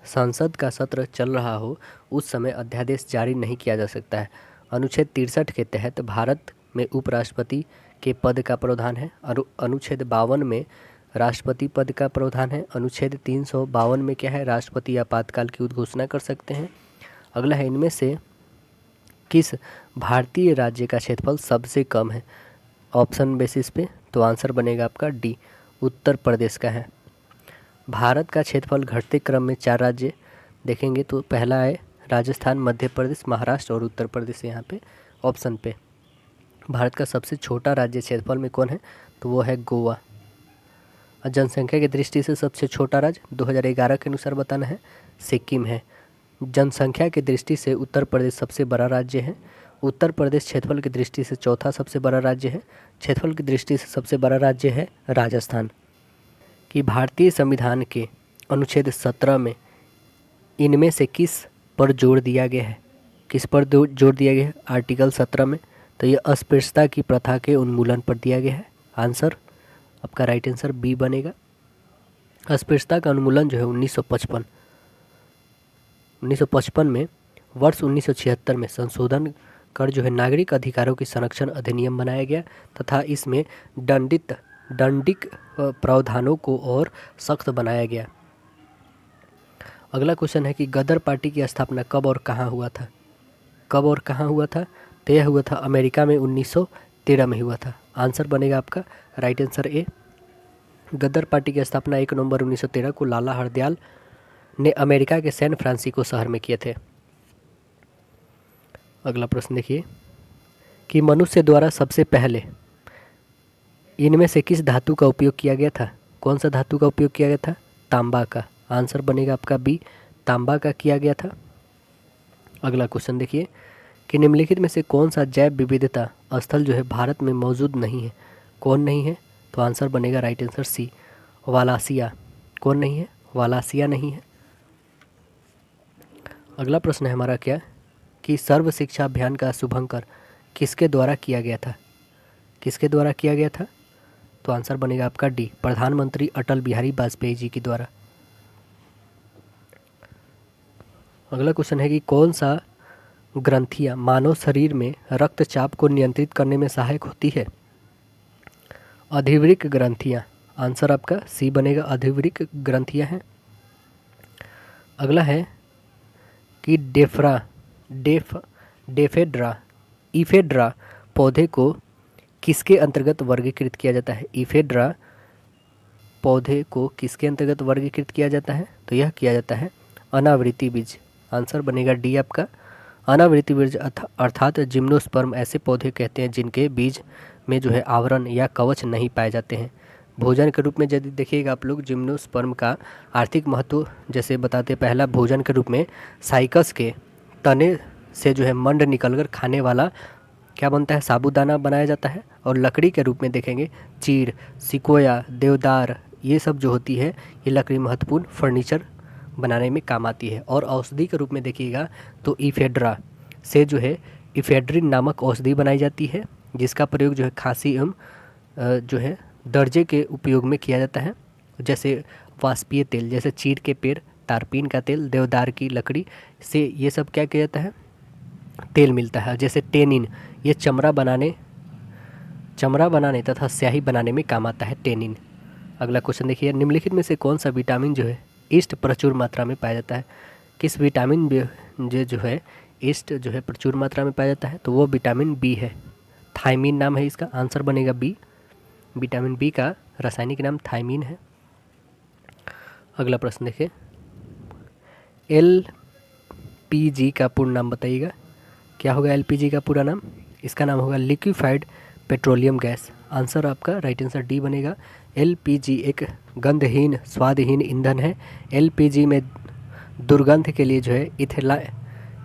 संसद का सत्र चल रहा हो उस समय अध्यादेश जारी नहीं किया जा सकता है। अनुच्छेद 63 के तहत भारत में उपराष्ट्रपति के पद का प्रावधान है। अनुच्छेद 52 में राष्ट्रपति पद का प्रावधान है। अनुच्छेद 352 में क्या है? राष्ट्रपति आपातकाल की उद्घोषणा कर सकते हैं। अगला है, इनमें से किस भारतीय राज्य का क्षेत्रफल सबसे कम है? ऑप्शन बेसिस पे, तो आंसर बनेगा आपका डी, उत्तर प्रदेश का है। भारत का क्षेत्रफल घटते क्रम में 4 राज्य देखेंगे तो पहला है राजस्थान, मध्य प्रदेश, महाराष्ट्र और उत्तर प्रदेश यहाँ पे ऑप्शन पे। भारत का सबसे छोटा राज्य क्षेत्रफल में कौन है? तो वो है गोवा। जनसंख्या की दृष्टि से सबसे छोटा राज्य 2011 के अनुसार बताना है, सिक्किम है। जनसंख्या की दृष्टि से उत्तर प्रदेश सबसे बड़ा राज्य है। उत्तर प्रदेश क्षेत्रफल की दृष्टि से चौथा सबसे बड़ा राज्य है। क्षेत्रफल की दृष्टि से सबसे बड़ा राज्य है राजस्थान। कि भारतीय संविधान के अनुच्छेद 17 में इनमें से किस पर जोर दिया गया है? किस पर जोर दिया गया है आर्टिकल 17 में? तो ये अस्पृश्यता की प्रथा के उन्मूलन पर दिया गया है। आंसर आपका राइट आंसर बी बनेगा। अस्पृश्यता का उन्मूलन जो है 1955 में, वर्ष 1976 में संशोधन कर जो है नागरिक अधिकारों के संरक्षण अधिनियम बनाया गया तथा इसमें दंडिक प्रावधानों को और सख्त बनाया गया। अगला क्वेश्चन है कि गदर पार्टी की स्थापना कब और कहाँ हुआ था? कब और कहाँ हुआ था? तो यह हुआ था अमेरिका में 1913 में हुआ था। आंसर बनेगा आपका right answer A. Ghadar Party की स्थापना 1 नवंबर 1913 को लाला हरदयाल ने अमेरिका के सैन फ्रांसिस्को शहर में किए थे। अगला प्रश्न देखिए कि मनुष्य द्वारा सबसे पहले इनमें से किस धातु का उपयोग किया गया था? कौन सा धातु का उपयोग किया गया था? तांबा का। आंसर बनेगा आपका बी, तांबा का किया गया था। अगला क्वेश्चन देखिए कि निम्नलिखित में से कौन सा जैव विविधता स्थल जो है भारत में मौजूद नहीं है? कौन नहीं है? तो आंसर बनेगा राइट आंसर सी, वालासिया। कौन नहीं है? वालासिया नहीं है। अगला प्रश्न है हमारा क्या कि सर्व शिक्षा अभियान का शुभारंभ किसके द्वारा किया गया था? किसके द्वारा किया गया था? तो आंसर बनेगा आपका डी, प्रधानमंत्री अटल बिहारी वाजपेयी जी के द्वारा। अगला क्वेश्चन है कि कौन सा ग्रंथियां मानव शरीर में रक्तचाप को नियंत्रित करने में सहायक होती है? अधिवृक्क ग्रंथियां। आंसर आपका सी बनेगा, अधिवृक्क ग्रंथियां हैं। अगला है कि इफेड्रा पौधे को किसके अंतर्गत वर्गीकृत किया जाता है? इफेड्रा पौधे को किसके अंतर्गत वर्गीकृत किया जाता है? तो यह किया जाता है अनावृति बीज। आंसर बनेगा डी आपका, अनावृति बीज अर्थात जिम्नोस्पर्म ऐसे पौधे कहते हैं जिनके बीज में जो है आवरण या कवच नहीं पाए जाते हैं। भोजन के रूप में यदि देखिएगा आप लोग जिम्नोस्पर्म का आर्थिक महत्व जैसे बताते, पहला भोजन के रूप में साइकस के तने से जो है मंड निकलकर खाने वाला क्या बनता है? साबूदाना बनाया जाता है। और लकड़ी के रूप में देखेंगे चीड़, सिकोया, देवदार, ये सब जो होती है ये लकड़ी महत्वपूर्ण फर्नीचर बनाने में काम आती है। और औषधि के रूप में देखिएगा तो इफेड्रा से जो है इफेड्रिन नामक औषधि बनाई जाती है जिसका प्रयोग जो है खांसी एवं जो है दर्जे के उपयोग में किया जाता है। जैसे वाष्पीय तेल, जैसे चीड़ के पेड़, तारपीन का तेल, देवदार की लकड़ी से ये सब क्या किया जाता है? तेल मिलता है। जैसे टेनिन, ये चमड़ा बनाने तथा स्याही बनाने में काम आता है टेनिन। अगला क्वेश्चन देखिए, निम्नलिखित में से कौन सा विटामिन जो है ईस्ट प्रचुर मात्रा में पाया जाता है? किस विटामिन जो है ईस्ट जो है प्रचुर मात्रा में पाया जाता है? तो वो विटामिन बी है, थायमीन नाम है इसका। आंसर बनेगा बी, विटामिन बी का रासायनिक नाम थायमीन है। अगला प्रश्न देखिए, एलपीजी का पूर्ण नाम बताइएगा। क्या होगा एलपीजी का पूरा नाम? इसका नाम होगा लिक्विफाइड पेट्रोलियम गैस। आंसर आपका राइट आंसर डी बनेगा। एलपीजी एक गंधहीन स्वादहीन ईंधन है। एलपीजी में दुर्गंध के लिए जो है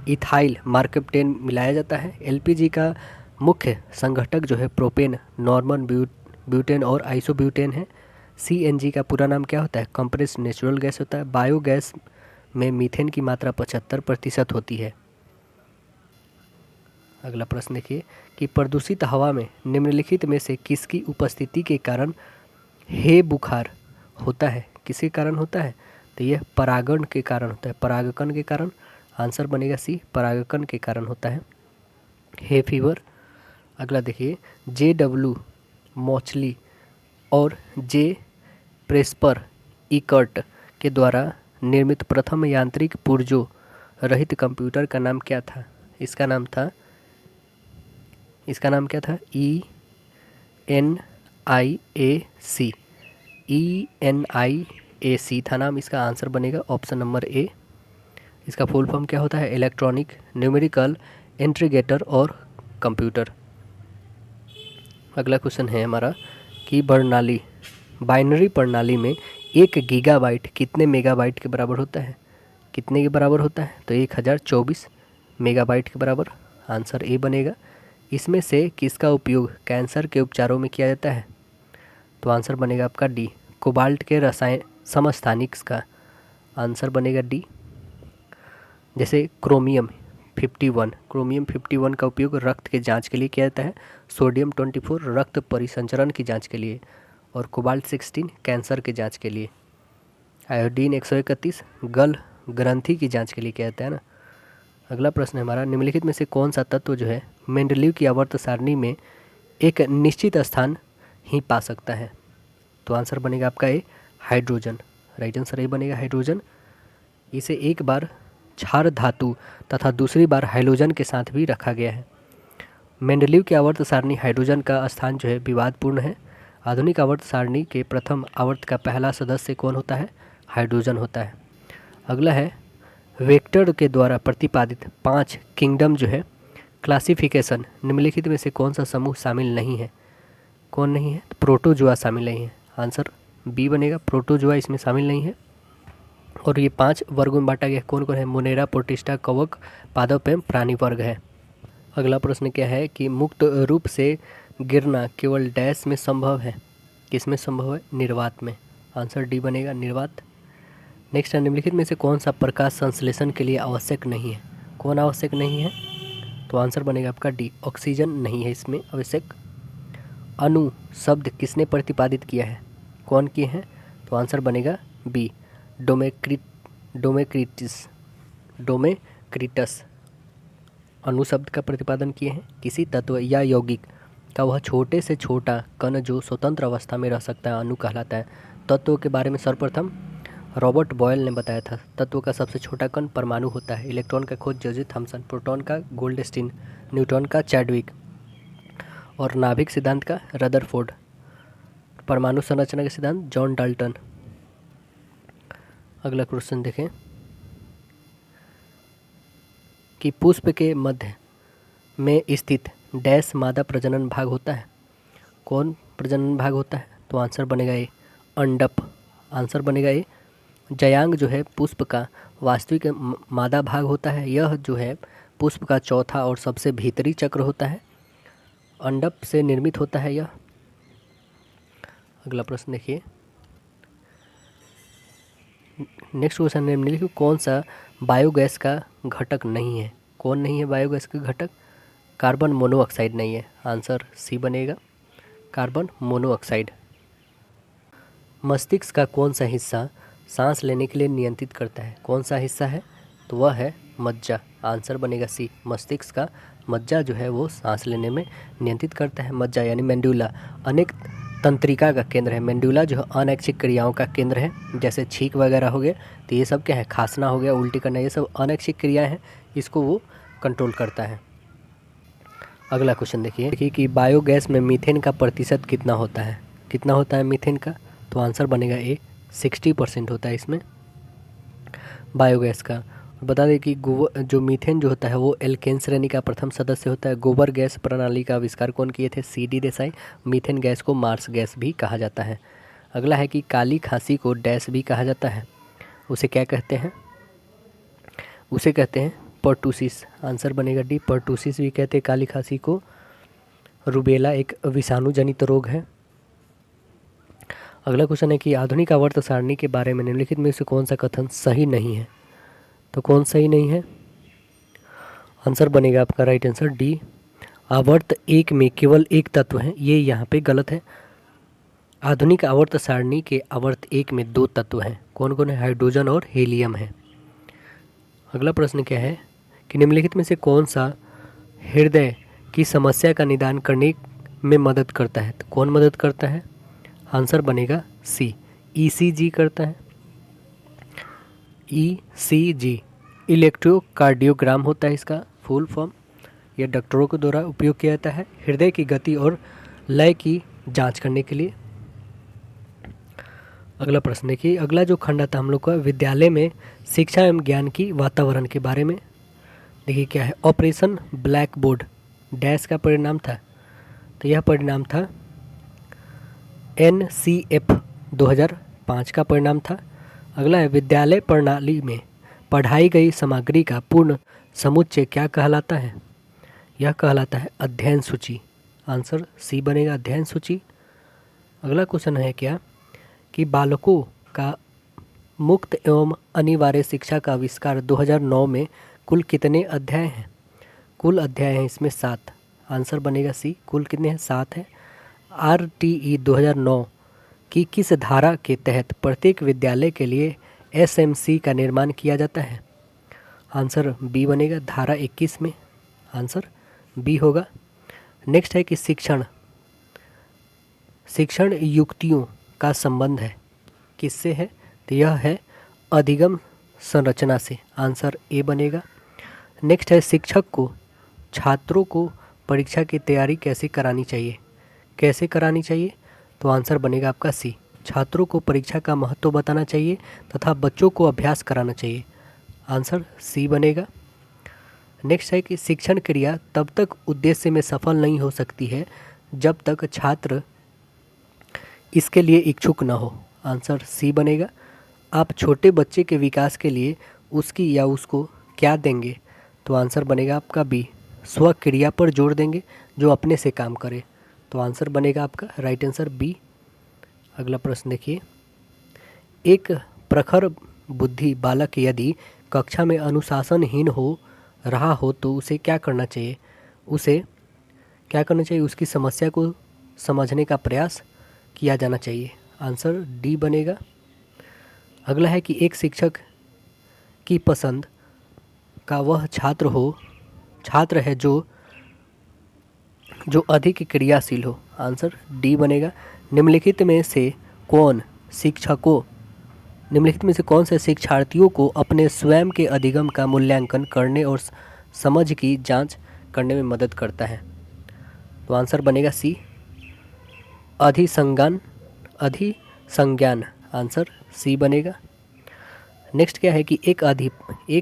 इथाइल मार्केप्टेन मिलाया जाता है। एलपीजी का मुख्य संघटक जो है प्रोपेन, नॉर्मन ब्यूटेन और आइसोब्यूटेन है। सीएनजी का पूरा नाम क्या होता है? कंप्रेस्ड नेचुरल गैस होता है। बायोगैस में मीथेन की मात्रा 75% होती है। अगला प्रश्न देखिए कि प्रदूषित हवा में निम्नलिखित में से किसकी उपस्थिति के कारण हे बुखार होता है? किसके कारण होता है? तो यह परागण के कारण होता है, परागकण के कारण। आंसर बनेगा सी, परागकण के कारण होता है हे फीवर। अगला देखिए JW मोचली और जे प्रेस्पर इकर्ट के द्वारा निर्मित प्रथम यांत्रिक पुर्जों रहित कंप्यूटर का नाम क्या था? इसका नाम क्या था? ENIAC था नाम इसका। आंसर बनेगा ऑप्शन नंबर ए। इसका फुल फॉर्म क्या होता है? इलेक्ट्रॉनिक न्यूमेरिकल इंटीग्रेटर और कंप्यूटर। अगला क्वेश्चन है हमारा कि बाइनरी प्रणाली में 1 गीगाबाइट कितने मेगाबाइट के बराबर होता है? कितने के बराबर होता है? तो 1024 मेगाबाइट के बराबर। आंसर ए बनेगा। इसमें से किसका उपयोग कैंसर के उपचारों में किया जाता है? तो आंसर बनेगा आपका डी, कोबाल्ट के रसायन समस्थानिक्स का। आंसर बनेगा डी। जैसे क्रोमियम 51 का उपयोग रक्त के जांच के लिए किया जाता है। सोडियम 24 रक्त परिसंचरण की जांच के लिए और कोबाल्ट 16 कैंसर के जांच के लिए। आयोडीन 131 गल ग्रंथि की जांच के लिए किया जाता है ना। अगला प्रश्न है हमारा, निम्नलिखित में से कौन सा तत्व जो है मेंडलीव की आवर्त सारणी में एक निश्चित स्थान ही पा सकता है? तो आंसर बनेगा आपका ए, हाइड्रोजन। राइट आंसर ए बनेगा हाइड्रोजन। इसे एक बार क्षार धातु तथा दूसरी बार हाइड्रोजन के साथ भी रखा गया है। मेंडलीव की आवर्त सारणी हाइड्रोजन का स्थान जो है विवादपूर्ण है। आधुनिक आवर्त सारणी के प्रथम आवर्त का पहला सदस्य कौन होता है? हाइड्रोजन होता है। अगला है वेक्टर के द्वारा प्रतिपादित 5 किंगडम जो है क्लासिफिकेशन निम्नलिखित में से कौन सा समूह शामिल नहीं है? कौन नहीं है? तो प्रोटोजुआ शामिल नहीं है। आंसर बी बनेगा, प्रोटोजुआ इसमें शामिल नहीं है। और ये 5 वर्गों में बांटा गया। कौन कौन है? मोनेरा, प्रोटिस्टा, कवक, पादप एवं प्राणी वर्ग है। अगला प्रश्न क्या है कि मुक्त रूप से गिरना केवल डैश में संभव है? किस में संभव है? निर्वात में। आंसर डी बनेगा, निर्वात। नेक्स्ट है, निम्नलिखित में से कौन सा प्रकाश संश्लेषण के लिए आवश्यक नहीं है? कौन आवश्यक नहीं है? तो आंसर बनेगा आपका डी, ऑक्सीजन नहीं है इसमें आवश्यक। अणु शब्द किसने प्रतिपादित किया है? कौन किए हैं? तो आंसर बनेगा बी, डोमेक्रिटस अणु शब्द का प्रतिपादन किए हैं। किसी तत्व या यौगिक का वह छोटे से छोटा कण जो स्वतंत्र अवस्था में रह सकता है अणु कहलाता है। तत्वों के बारे में सर्वप्रथम रॉबर्ट बॉयल ने बताया था। तत्व का सबसे छोटा कण परमाणु होता है। इलेक्ट्रॉन का खोज जोसेफ थॉमसन, प्रोटॉन का गोल्डस्टीन, न्यूट्रॉन का चैडविक और नाभिक सिद्धांत का रदरफोर्ड। परमाणु संरचना का सिद्धांत जॉन डाल्टन। अगला क्वेश्चन देखें कि पुष्प के मध्य में स्थित डैश मादा प्रजनन भाग होता है? कौन प्रजनन भाग होता है? तो आंसर बनेगा ए, अंडप। आंसर बनेगा ए। जयांग जो है पुष्प का वास्तविक मादा भाग होता है। यह जो है पुष्प का चौथा और सबसे भीतरी चक्र होता है। अंडप से निर्मित होता है यह। अगला प्रश्न देखिए, नेक्स्ट क्वेश्चन है, निम्नलिखित कौन सा बायोगैस का घटक नहीं है? कौन नहीं है बायोगैस का घटक? कार्बन मोनोऑक्साइड नहीं है। आंसर सी बनेगा, कार्बन मोनोऑक्साइड। मस्तिष्क का कौन सा हिस्सा सांस लेने के लिए नियंत्रित करता है? कौन सा हिस्सा है? तो वह है मज्जा। आंसर बनेगा सी, मस्तिष्क का मज्जा जो है वो सांस लेने में नियंत्रित करता है। मज्जा यानी मेंडुला अनेक तंत्रिका का केंद्र है। मेंडुला जो है अनैच्छिक क्रियाओं का केंद्र है। जैसे छींक वगैरह हो गया तो ये सब क्या है? खांसना हो गया, उल्टी करना, ये सब अनैच्छिक क्रियाएं हैं। इसको वो कंट्रोल करता है। अगला क्वेश्चन देखिए कि बायोगैस में मीथेन का प्रतिशत कितना होता है? कितना होता है मीथेन का? तो आंसर बनेगा ए, 60% होता है इसमें बायोगैस का। बता दें कि जो मीथेन जो होता है वो एल्केन श्रेणी का प्रथम सदस्य होता है। गोबर गैस प्रणाली का आविष्कार कौन किए थे? सी.डी. देसाई। मीथेन गैस को मार्स गैस भी कहा जाता है। अगला है कि काली खांसी को डैश भी कहा जाता है, उसे क्या कहते हैं? उसे कहते हैं पर्टूसिस। आंसर बनेगा डी, पर्टूसिस भी कहते हैं काली खांसी को। रूबेला एक विषाणु जनित रोग है। अगला क्वेश्चन है कि आधुनिक आवर्त सारणी के बारे में निम्नलिखित में से कौन सा कथन सही नहीं है? तो कौन सही नहीं है? आंसर बनेगा आपका राइट आंसर डी, आवर्त एक में केवल एक तत्व है। ये यहाँ पे गलत है। आधुनिक आवर्त सारणी के आवर्त एक में दो तत्व हैं। कौन कौन है? हाइड्रोजन और हीलियम है। अगला प्रश्न क्या है कि निम्नलिखित में से कौन सा हृदय की समस्या का निदान करने में मदद करता है? तो कौन मदद करता है? आंसर बनेगा सी, ईसीजी करता है। ईसीजी इलेक्ट्रोकार्डियोग्राम होता है इसका फुल फॉर्म। यह डॉक्टरों के द्वारा उपयोग किया जाता है हृदय की गति और लय की जांच करने के लिए। अगला प्रश्न देखिए, अगला जो खंड आता है हम लोग का विद्यालय में शिक्षा एवं ज्ञान की वातावरण के बारे में। देखिए क्या है, ऑपरेशन ब्लैक बोर्ड डैश का परिणाम था, तो यह परिणाम था NCF 2005 का परिणाम था। अगला है विद्यालय प्रणाली में पढ़ाई गई सामग्री का पूर्ण समुच्चय क्या कहलाता है? यह कहलाता है अध्ययन सूची। आंसर सी बनेगा, अध्ययन सूची। अगला क्वेश्चन है क्या कि बालकों का मुक्त एवं अनिवार्य शिक्षा का आविष्कार 2009 में कुल कितने अध्याय हैं? कुल अध्याय हैं इसमें 7। आंसर बनेगा सी, कुल कितने हैं? 7 है। RTE 2009 की किस धारा के तहत प्रत्येक विद्यालय के लिए SMC का निर्माण किया जाता है? आंसर बी बनेगा, धारा 21 में। आंसर बी होगा। नेक्स्ट है कि शिक्षण युक्तियों का संबंध है किससे है? तो यह है अधिगम संरचना से। आंसर ए बनेगा। नेक्स्ट है छात्रों को परीक्षा की तैयारी कैसे करानी चाहिए? कैसे करानी चाहिए? तो आंसर बनेगा आपका सी, छात्रों को परीक्षा का महत्व बताना चाहिए तथा बच्चों को अभ्यास कराना चाहिए। आंसर सी बनेगा। नेक्स्ट है कि शिक्षण क्रिया तब तक उद्देश्य में सफल नहीं हो सकती है जब तक छात्र इसके लिए इच्छुक न हो। आंसर सी बनेगा। आप छोटे बच्चे के विकास के लिए उसकी या उसको क्या देंगे? तो आंसर बनेगा आपका बी, स्वक्रिया पर जोर देंगे जो अपने से काम करे। तो आंसर बनेगा आपका राइट आंसर बी। अगला प्रश्न देखिए, एक प्रखर बुद्धि बालक यदि कक्षा में अनुशासनहीन हो रहा हो तो उसे क्या करना चाहिए? उसे क्या करना चाहिए? उसकी समस्या को समझने का प्रयास किया जाना चाहिए। आंसर डी बनेगा। अगला है कि एक शिक्षक की पसंद का वह छात्र है जो अधिक क्रियाशील हो। आंसर डी बनेगा। निम्नलिखित में से कौन से शिक्षार्थियों को अपने स्वयं के अधिगम का मूल्यांकन करने और समझ की जांच करने में मदद करता है? तो आंसर बनेगा सी, अधिसंज्ञान। आंसर सी बनेगा। नेक्स्ट क्या है कि एक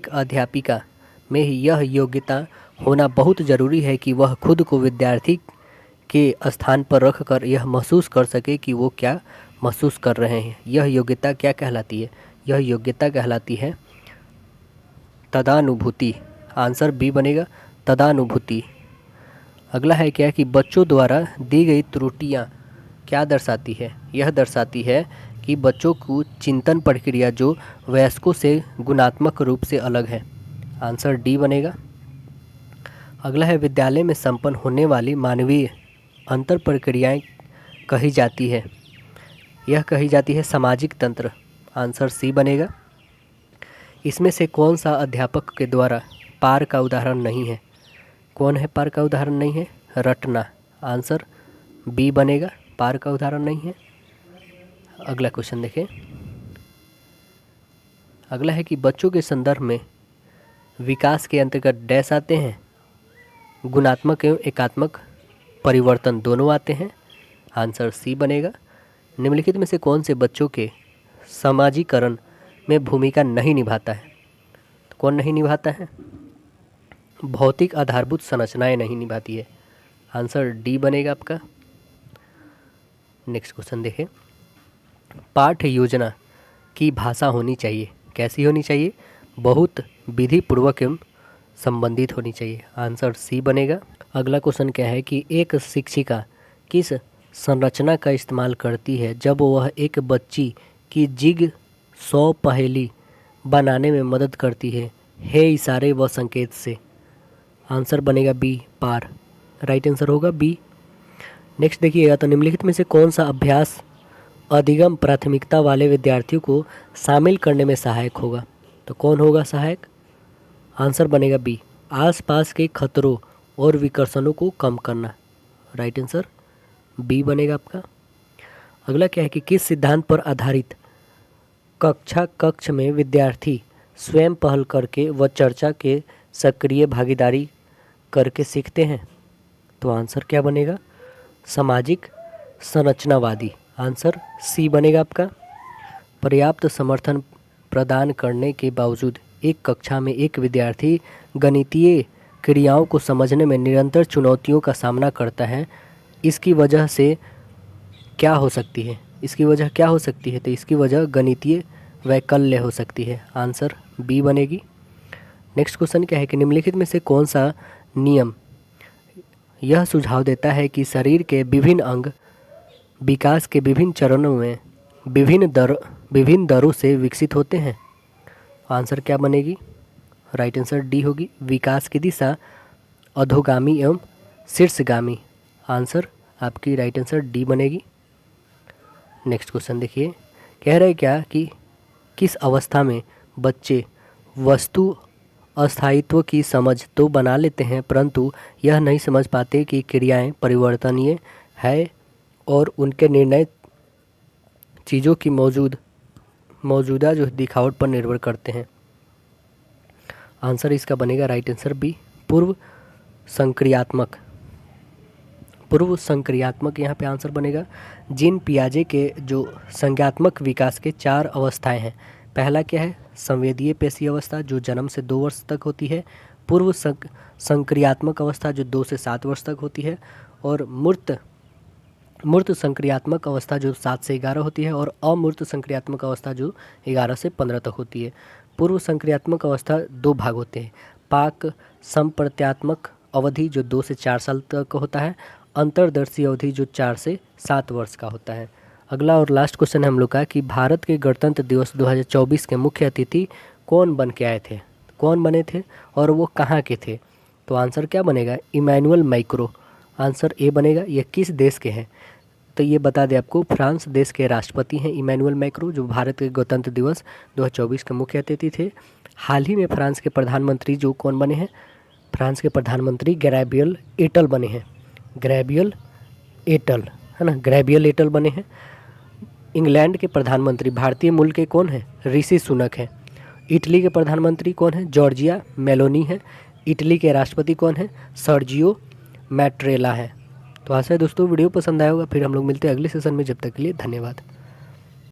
अध्यापिका में यह योग्यता होना बहुत ज़रूरी है कि वह खुद को विद्यार्थी के स्थान पर रखकर यह महसूस कर सके कि वो क्या महसूस कर रहे हैं। यह योग्यता क्या कहलाती है? यह योग्यता कहलाती है तदानुभूति। आंसर बी बनेगा, तदानुभूति। अगला है क्या कि बच्चों द्वारा दी गई त्रुटियाँ क्या दर्शाती है? यह दर्शाती है कि बच्चों को चिंतन प्रक्रिया जो वयस्कों से गुणात्मक रूप से अलग है। आंसर डी बनेगा। अगला है विद्यालय में संपन्न होने वाली मानवीय अंतर प्रक्रियाएँ कही जाती है। यह कही जाती है सामाजिक तंत्र। आंसर सी बनेगा। इसमें से कौन सा अध्यापक के द्वारा पार का उदाहरण नहीं है? कौन है पार का उदाहरण नहीं है? रटना। आंसर बी बनेगा, पार का उदाहरण नहीं है। अगला क्वेश्चन देखें। अगला है कि बच्चों के संदर्भ में विकास के अंतर्गत डैश आते हैं, गुणात्मक एवं एकात्मक परिवर्तन दोनों आते हैं। आंसर सी बनेगा। निम्नलिखित में से कौन से बच्चों के समाजीकरण में भूमिका नहीं निभाता है? कौन नहीं निभाता है? भौतिक आधारभूत संरचनाएं नहीं निभाती है। आंसर डी बनेगा आपका। नेक्स्ट क्वेश्चन देखें। पाठ्य योजना की भाषा होनी चाहिए, कैसी होनी चाहिए? बहुत विधि पूर्वक एवं संबंधित होनी चाहिए। आंसर सी बनेगा। अगला क्वेश्चन क्या है कि एक शिक्षिका किस संरचना का इस्तेमाल करती है जब वह एक बच्ची की जिग 100 पहेली बनाने में मदद करती है, हे इशारे व संकेत से? आंसर बनेगा बी, पार। राइट आंसर होगा बी। नेक्स्ट देखिएगा, तो निम्नलिखित में से कौन सा अभ्यास अधिगम प्राथमिकता वाले विद्यार्थियों को शामिल करने में सहायक होगा? तो कौन होगा सहायक? आंसर बनेगा बी, आसपास के खतरों और विकर्षणों को कम करना। राइट आंसर बी बनेगा आपका। अगला क्या है कि किस सिद्धांत पर आधारित कक्ष में विद्यार्थी स्वयं पहल करके व चर्चा के सक्रिय भागीदारी करके सीखते हैं? तो आंसर क्या बनेगा? सामाजिक संरचनावादी। आंसर सी बनेगा आपका। पर्याप्त समर्थन प्रदान करने के बावजूद एक कक्षा में एक विद्यार्थी गणितीय क्रियाओं को समझने में निरंतर चुनौतियों का सामना करता है, इसकी वजह से क्या हो सकती है? इसकी वजह क्या हो सकती है? तो इसकी वजह गणितीय वैकल्य हो सकती है। आंसर बी बनेगी। नेक्स्ट क्वेश्चन क्या है कि निम्नलिखित में से कौन सा नियम यह सुझाव देता है कि शरीर के विभिन्न अंग विकास के विभिन्न चरणों में विभिन्न दरों से विकसित होते हैं? आंसर क्या बनेगी? राइट आंसर डी होगी, विकास की दिशा अधोगामी एवं शीर्षगामी। आंसर आपकी राइट आंसर डी बनेगी। नेक्स्ट क्वेश्चन देखिए, कह रहे क्या कि किस अवस्था में बच्चे वस्तु अस्थायित्व की समझ तो बना लेते हैं परंतु यह नहीं समझ पाते कि क्रियाएं परिवर्तनीय है और उनके निर्णय चीज़ों की मौजूदा जो दिखावट पर निर्भर करते हैं? आंसर इसका बनेगा राइट आंसर बी, पूर्व संक्रियात्मक यहाँ पे आंसर बनेगा। जीन पियाजे के जो संज्ञात्मक विकास के 4 अवस्थाएं हैं। पहला क्या है? संवेदीय पेशी अवस्था जो जन्म से 2 वर्ष तक होती है। पूर्व संक्रियात्मक अवस्था जो 2 से 7 वर्ष तक होती है। और मूर्त संक्रियात्मक अवस्था जो 7 से 11 होती है। और अमूर्त संक्रियात्मक अवस्था जो 11 से 15 तक होती है। पूर्व संक्रियात्मक अवस्था 2 भाग होते हैं। पाक संप्रत्यात्मक अवधि जो 2 से 4 साल तक होता है। अंतर्दर्शी अवधि जो 4 से 7 वर्ष का होता है। अगला और लास्ट क्वेश्चन है हम लोग का कि भारत के गणतंत्र दिवस 2024 के मुख्य अतिथि कौन बन के आए थे? कौन बने थे और वो कहाँ के थे? तो आंसर क्या बनेगा? Emmanuel Macron. आंसर ए बनेगा। ये किस देश के हैं? तो ये बता दें आपको, फ्रांस देश के राष्ट्रपति हैं इमैनुअल मैक्रो, जो भारत के गणतंत्र दिवस 2024 के मुख्य अतिथि थे। हाल ही में फ्रांस के प्रधानमंत्री जो कौन बने हैं? फ्रांस के प्रधानमंत्री गैब्रियल एटल बने हैं। गैब्रियल एटल है ना, गैब्रियल एटल बने हैं। इंग्लैंड के प्रधानमंत्री भारतीय मूल के कौन हैं? ऋषि सुनक हैं। इटली के प्रधानमंत्री कौन हैं? जॉर्जिया मेलोनी हैं। इटली के राष्ट्रपति कौन हैं? सर्जियो मैट्रेला हैं। तो आशा है दोस्तों वीडियो पसंद आया होगा। फिर हम लोग मिलते हैं अगले सेशन में। जब तक के लिए धन्यवाद।